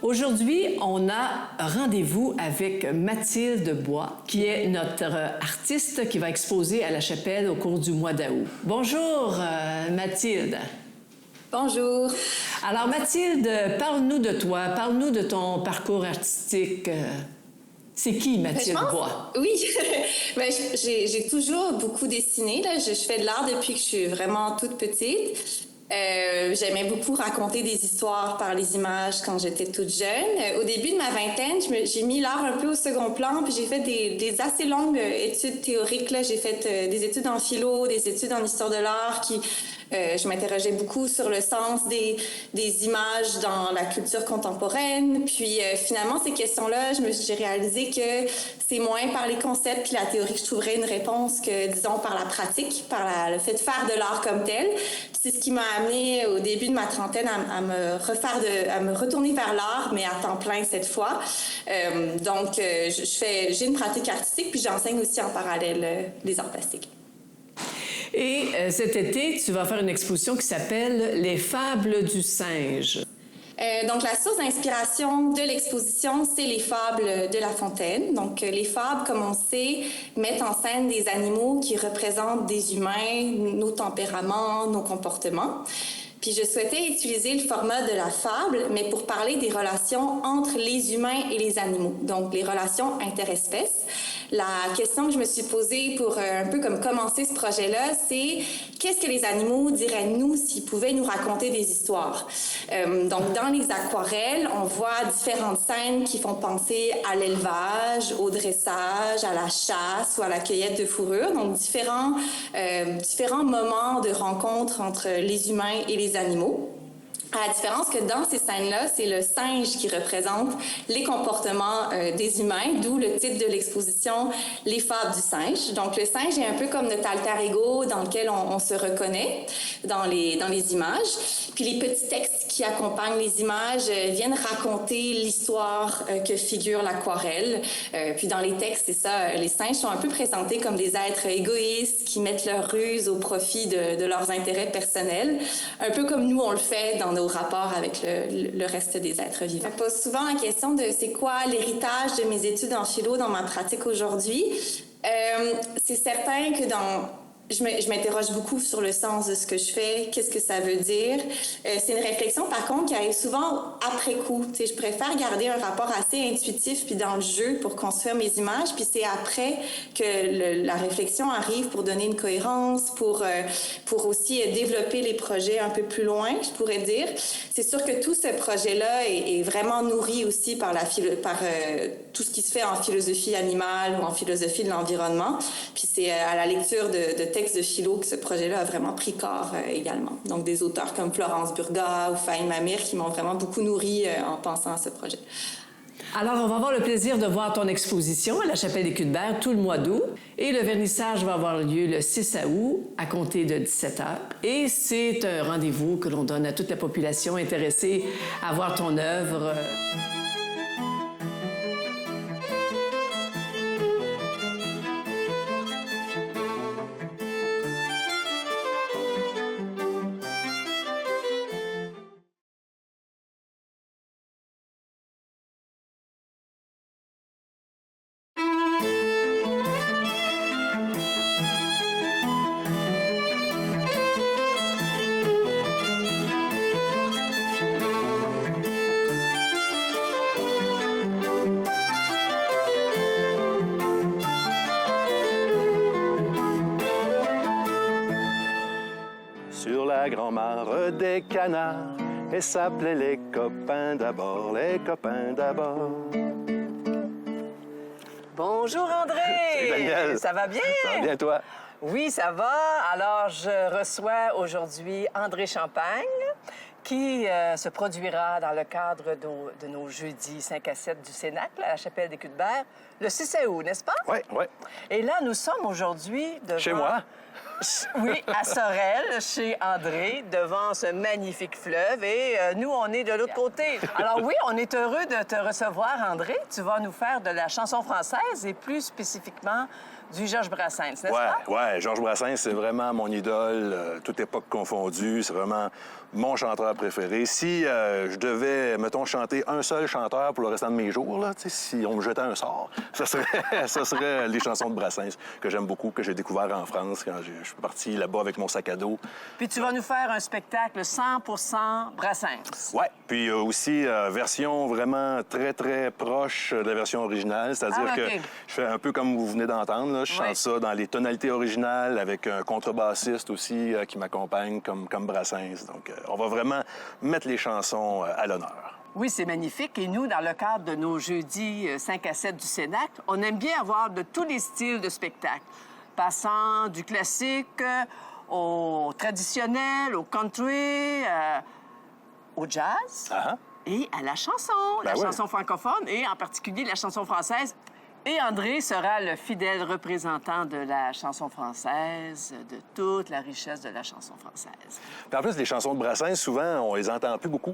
Aujourd'hui, on a rendez-vous avec Mathilde Bois, qui est notre artiste qui va exposer à la Chapelle au cours du mois d'août. Bonjour, Mathilde. Bonjour. Alors, Mathilde, parle-nous de toi, parle-nous de ton parcours artistique. C'est qui, Mathilde Bois? Oui, j'ai toujours beaucoup dessiné. Là. Je fais de l'art depuis que je suis vraiment toute petite. J'aimais beaucoup raconter des histoires par les images quand j'étais toute jeune. Au début de ma vingtaine, j'ai mis l'art un peu au second plan, puis j'ai fait des assez longues études théoriques. Là. J'ai fait des études en philo, des études en histoire de l'art je m'interrogeais beaucoup sur le sens des images dans la culture contemporaine. Puis finalement, ces questions-là, j'ai réalisé que c'est moins par les concepts puis la théorie que je trouverais une réponse que, disons, par la pratique, par le fait de faire de l'art comme tel. C'est ce qui m'a amené au début de ma trentaine à me retourner vers l'art, mais à temps plein cette fois. Donc, j'ai une pratique artistique, puis j'enseigne aussi en parallèle les arts plastiques. Et cet été, tu vas faire une exposition qui s'appelle « Les fables du singe ». Donc, la source d'inspiration de l'exposition, c'est les fables de La Fontaine. Donc, les fables, comme on sait, mettent en scène des animaux qui représentent des humains, nos tempéraments, nos comportements. Puis je souhaitais utiliser le format de la fable, mais pour parler des relations entre les humains et les animaux, donc les relations interespèces. La question que je me suis posée pour un peu comme commencer ce projet-là, c'est qu'est-ce que les animaux diraient nous s'ils pouvaient nous raconter des histoires? Donc dans les aquarelles, on voit différentes scènes qui font penser à l'élevage, au dressage, à la chasse ou à la cueillette de fourrure, donc différents moments de rencontre entre les humains et les animaux. À la différence que dans ces scènes-là, c'est le singe qui représente les comportements des humains, d'où le titre de l'exposition « Les fables du singe ». Donc, le singe est un peu comme notre alter ego dans lequel on se reconnaît dans les images. Puis les petits textes qui accompagnent les images viennent raconter l'histoire que figure l'aquarelle. Puis dans les textes, c'est ça, les singes sont un peu présentés comme des êtres égoïstes qui mettent leur ruse au profit de leurs intérêts personnels, un peu comme nous on le fait dans nos rapports avec le reste des êtres vivants. Je me pose souvent la question de c'est quoi l'héritage de mes études en philo dans ma pratique aujourd'hui. C'est certain que je m'interroge beaucoup sur le sens de ce que je fais, qu'est-ce que ça veut dire. C'est une réflexion, par contre, qui arrive souvent après coup. Tu sais, je préfère garder un rapport assez intuitif puis dans le jeu pour construire mes images, puis c'est après que la réflexion arrive pour donner une cohérence, pour aussi développer les projets un peu plus loin, je pourrais dire. C'est sûr que tout ce projet-là est vraiment nourri aussi par tout ce qui se fait en philosophie animale ou en philosophie de l'environnement. Puis c'est à la lecture de textes de philo que ce projet-là a vraiment pris corps également. Donc des auteurs comme Florence Burga ou Fahim Amir qui m'ont vraiment beaucoup nourri en pensant à ce projet. Alors, on va avoir le plaisir de voir ton exposition à la Chapelle des Culs-de-Berre tout le mois d'août. Et le vernissage va avoir lieu le 6 août à compter de 17h. Et c'est un rendez-vous que l'on donne à toute la population intéressée à voir ton œuvre. la grand-mère des canards. Et s'appelait les copains d'abord, les copains d'abord. Bonjour André! Salut Daniel! Ça va bien? Ça va bien toi? Oui, ça va. Alors, je reçois aujourd'hui André Champagne, qui se produira dans le cadre de nos jeudis 5 à 7 du Cénacle à la Chapelle des Cuthberts, le 6 août, n'est-ce pas? Oui, oui. Et là, nous sommes aujourd'hui devant... Chez moi? Oui, à Sorel, chez André, devant ce magnifique fleuve. Et nous, on est de l'autre côté. Alors oui, on est heureux de te recevoir, André. Tu vas nous faire de la chanson française et plus spécifiquement du Georges Brassens, n'est-ce pas? Oui, Georges Brassens, c'est vraiment mon idole, toute époque confondue. C'est vraiment mon chanteur préféré. Si je devais, mettons, chanter un seul chanteur pour le restant de mes jours, là, si on me jetait un sort, ça serait les chansons de Brassens, que j'aime beaucoup, que j'ai découvert en France quand je suis parti là-bas avec mon sac à dos. Puis tu vas nous faire un spectacle 100% Brassens. Oui, puis aussi version vraiment très, très proche de la version originale. C'est-à-dire que je fais un peu comme vous venez d'entendre, là. Je chante ça dans les tonalités originales avec un contrebassiste aussi qui m'accompagne comme Brassens. Donc, on va vraiment mettre les chansons à l'honneur. Oui, c'est magnifique. Et nous, dans le cadre de nos jeudis 5 à 7 du Cénacle, on aime bien avoir de tous les styles de spectacle, passant du classique au traditionnel, au country, au jazz et à la chanson, chanson francophone et en particulier la chanson française. Et André sera le fidèle représentant de la chanson française, de toute la richesse de la chanson française. Puis en plus, les chansons de Brassens, souvent, on les entend plus beaucoup.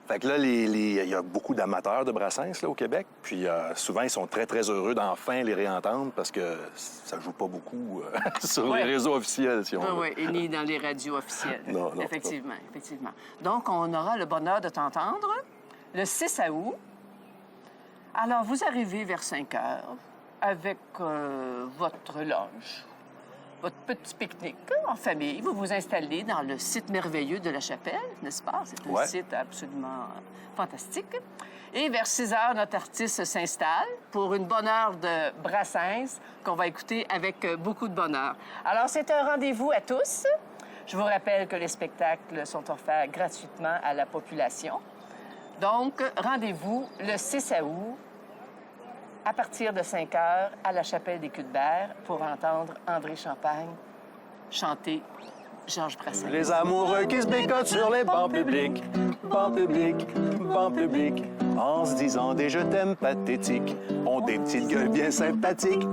Fait que là, il y a beaucoup d'amateurs de Brassens là, au Québec. Puis souvent, ils sont très, très heureux d'enfin les réentendre parce que ça joue pas beaucoup sur les réseaux officiels, si on veut. Oui, et ni dans les radios officielles. Non, effectivement, effectivement. Donc, on aura le bonheur de t'entendre le 6 août. Alors, vous arrivez vers 5 heures avec votre lunch, votre petit pique-nique en famille. Vous vous installez dans le site merveilleux de la chapelle, n'est-ce pas? C'est un site absolument fantastique. Et vers 6 heures, notre artiste s'installe pour une bonne heure de Brassens qu'on va écouter avec beaucoup de bonheur. Alors, c'est un rendez-vous à tous. Je vous rappelle que les spectacles sont offerts gratuitement à la population. Donc, rendez-vous le 6 août à partir de 5 heures à la Chapelle des Cuthberts pour entendre André Champagne chanter Georges Brassens. Les amoureux qui se bécotent sur les bancs publics, bancs publics, bancs publics, en se disant des je t'aime pathétiques, ont des petites gueules bien sympathiques.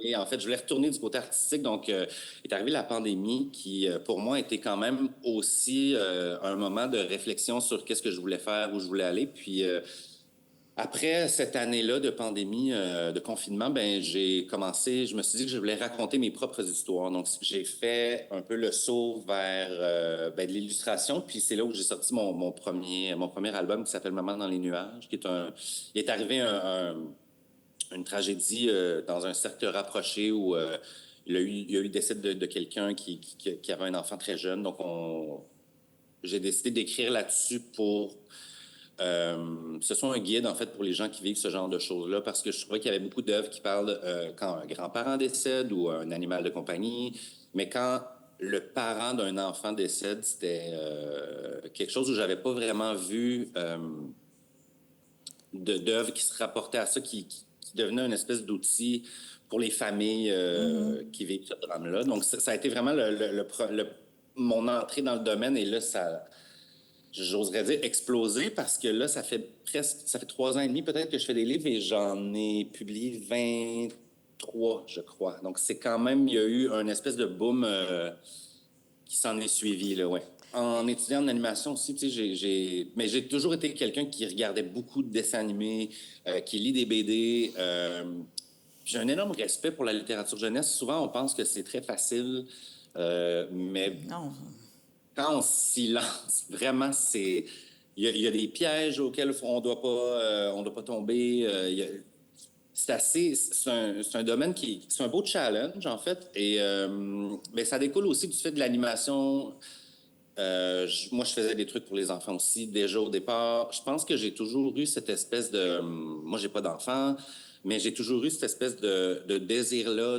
Et en fait, je voulais retourner du côté artistique. Donc, est arrivée la pandémie qui, pour moi, était quand même aussi un moment de réflexion sur qu'est-ce que je voulais faire, où je voulais aller. Puis, après cette année-là de pandémie, de confinement, ben je me suis dit que je voulais raconter mes propres histoires. Donc, j'ai fait un peu le saut vers de l'illustration. Puis c'est là où j'ai sorti mon premier album qui s'appelle Maman dans les nuages, qui est il est arrivé une tragédie dans un cercle rapproché où il y a eu le décès de quelqu'un qui avait un enfant très jeune. Donc, j'ai décidé d'écrire là-dessus pour ce soit un guide, en fait, pour les gens qui vivent ce genre de choses-là, parce que je trouvais qu'il y avait beaucoup d'œuvres qui parlent quand un grand-parent décède ou un animal de compagnie, mais quand le parent d'un enfant décède, c'était quelque chose où j'avais pas vraiment vu d'œuvres qui se rapportaient à ça, qui devenait une espèce d'outil pour les familles qui vivent ce drame-là. Donc, ça a été vraiment mon entrée dans le domaine, et là, j'oserais dire exploser, parce que là, ça fait 3 ans et demi peut-être que je fais des livres, et j'en ai publié 23, je crois. Donc, c'est quand même, il y a eu un espèce de boom qui s'en est suivi, là, ouais. En étudiant en animation aussi, tu sais, mais j'ai toujours été quelqu'un qui regardait beaucoup de dessins animés, qui lit des BD. J'ai un énorme respect pour la littérature jeunesse. Souvent, on pense que c'est très facile, mais... Non. Quand on s'y lance, vraiment, il y a des pièges auxquels on doit pas tomber. C'est un domaine c'est un beau challenge, en fait. Et mais ça découle aussi du fait de l'animation. Moi, je faisais des trucs pour les enfants aussi, déjà au départ. Je pense que j'ai toujours eu cette espèce de... Moi, j'ai pas d'enfants, mais j'ai toujours eu cette espèce de désir-là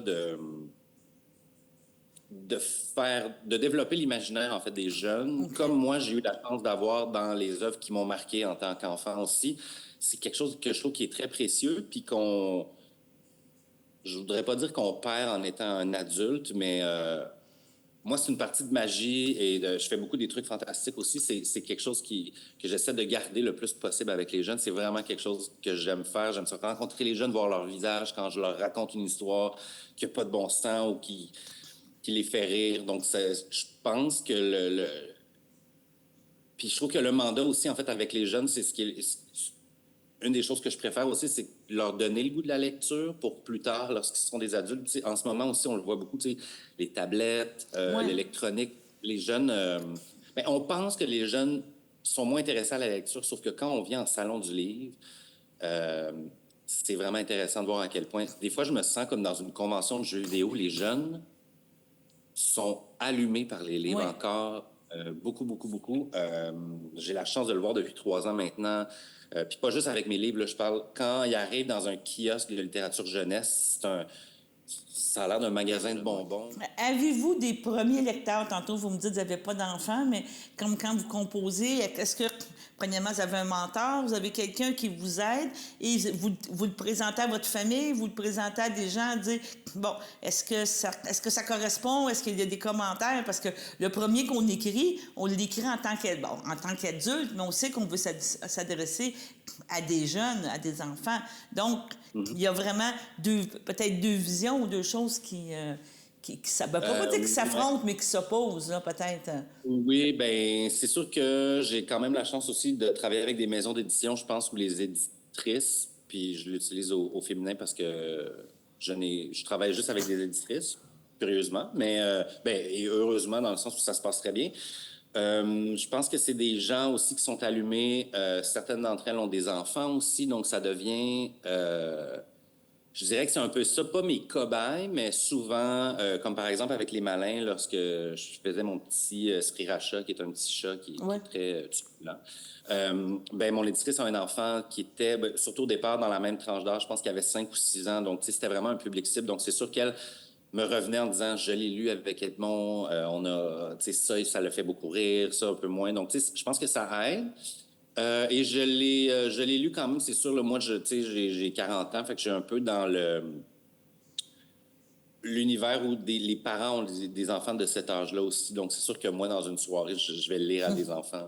de développer l'imaginaire, en fait, des jeunes. Comme moi, j'ai eu la chance d'avoir dans les œuvres qui m'ont marqué en tant qu'enfant aussi. C'est quelque chose que je trouve qui est très précieux, puis je voudrais pas dire qu'on perd en étant un adulte, mais moi, c'est une partie de magie, et je fais beaucoup des trucs fantastiques aussi. C'est quelque chose que j'essaie de garder le plus possible avec les jeunes. C'est vraiment quelque chose que j'aime faire. J'aime ça rencontrer les jeunes, voir leur visage quand je leur raconte une histoire qui n'a pas de bon sens ou qui les fait rire. Donc, je pense que Puis je trouve que le mandat aussi, en fait, avec les jeunes, c'est une des choses que je préfère aussi, c'est leur donner le goût de la lecture pour plus tard, lorsqu'ils seront des adultes. Tu sais, en ce moment aussi, on le voit beaucoup, tu sais, les tablettes, l'électronique. Les jeunes... on pense que les jeunes sont moins intéressés à la lecture, sauf que quand on vient en salon du livre, c'est vraiment intéressant de voir à quel point... Des fois, je me sens comme dans une convention de jeux vidéo. Les jeunes sont allumés par les livres encore, beaucoup, beaucoup, beaucoup. J'ai la chance de le voir depuis 3 ans maintenant. Puis pas juste avec mes livres, là, je parle quand ils arrivent dans un kiosque de littérature jeunesse, ça a l'air d'un magasin de bonbons. Avez-vous des premiers lecteurs? Tantôt, vous me dites que vous n'avez pas d'enfants, mais comme quand vous composez, est-ce que, premièrement, vous avez un mentor, vous avez quelqu'un qui vous aide et vous le présentez à votre famille, vous le présentez à des gens, dire, bon, est-ce que ça correspond? Est-ce qu'il y a des commentaires? Parce que le premier qu'on écrit, on l'écrit en tant qu'adulte, mais on sait qu'on veut s'adresser à des jeunes, à des enfants. Donc, il y a vraiment peut-être deux visions ou deux choses qui pas dire qui s'affrontent, mais qui s'opposent, là, peut-être. Oui, bien, c'est sûr que j'ai quand même la chance aussi de travailler avec des maisons d'édition, je pense, ou les éditrices, puis je l'utilise au féminin parce que je travaille juste avec des éditrices, curieusement, mais et heureusement, dans le sens où ça se passe très bien. Je pense que c'est des gens aussi qui sont allumés. Certaines d'entre elles ont des enfants aussi, donc ça devient... je dirais que c'est un peu ça, pas mes cobayes, mais souvent, comme par exemple avec les malins, lorsque je faisais mon petit Sriracha, qui est un petit chat qui est très succulent. Mon éditrice a un enfant qui était, surtout au départ, dans la même tranche d'âge. Je pense qu'il avait 5 ou 6 ans, donc c'était vraiment un public cible. Donc c'est sûr qu'elle me revenait en disant, je l'ai lu avec Edmond, ça le fait beaucoup rire, ça un peu moins. Donc je pense que ça aide. Et je l'ai lu quand même, c'est sûr. Là, moi, j'ai 40 ans, fait que j'ai un peu dans l'univers où les parents ont des enfants de cet âge-là aussi. Donc, c'est sûr que moi, dans une soirée, je vais le lire à des enfants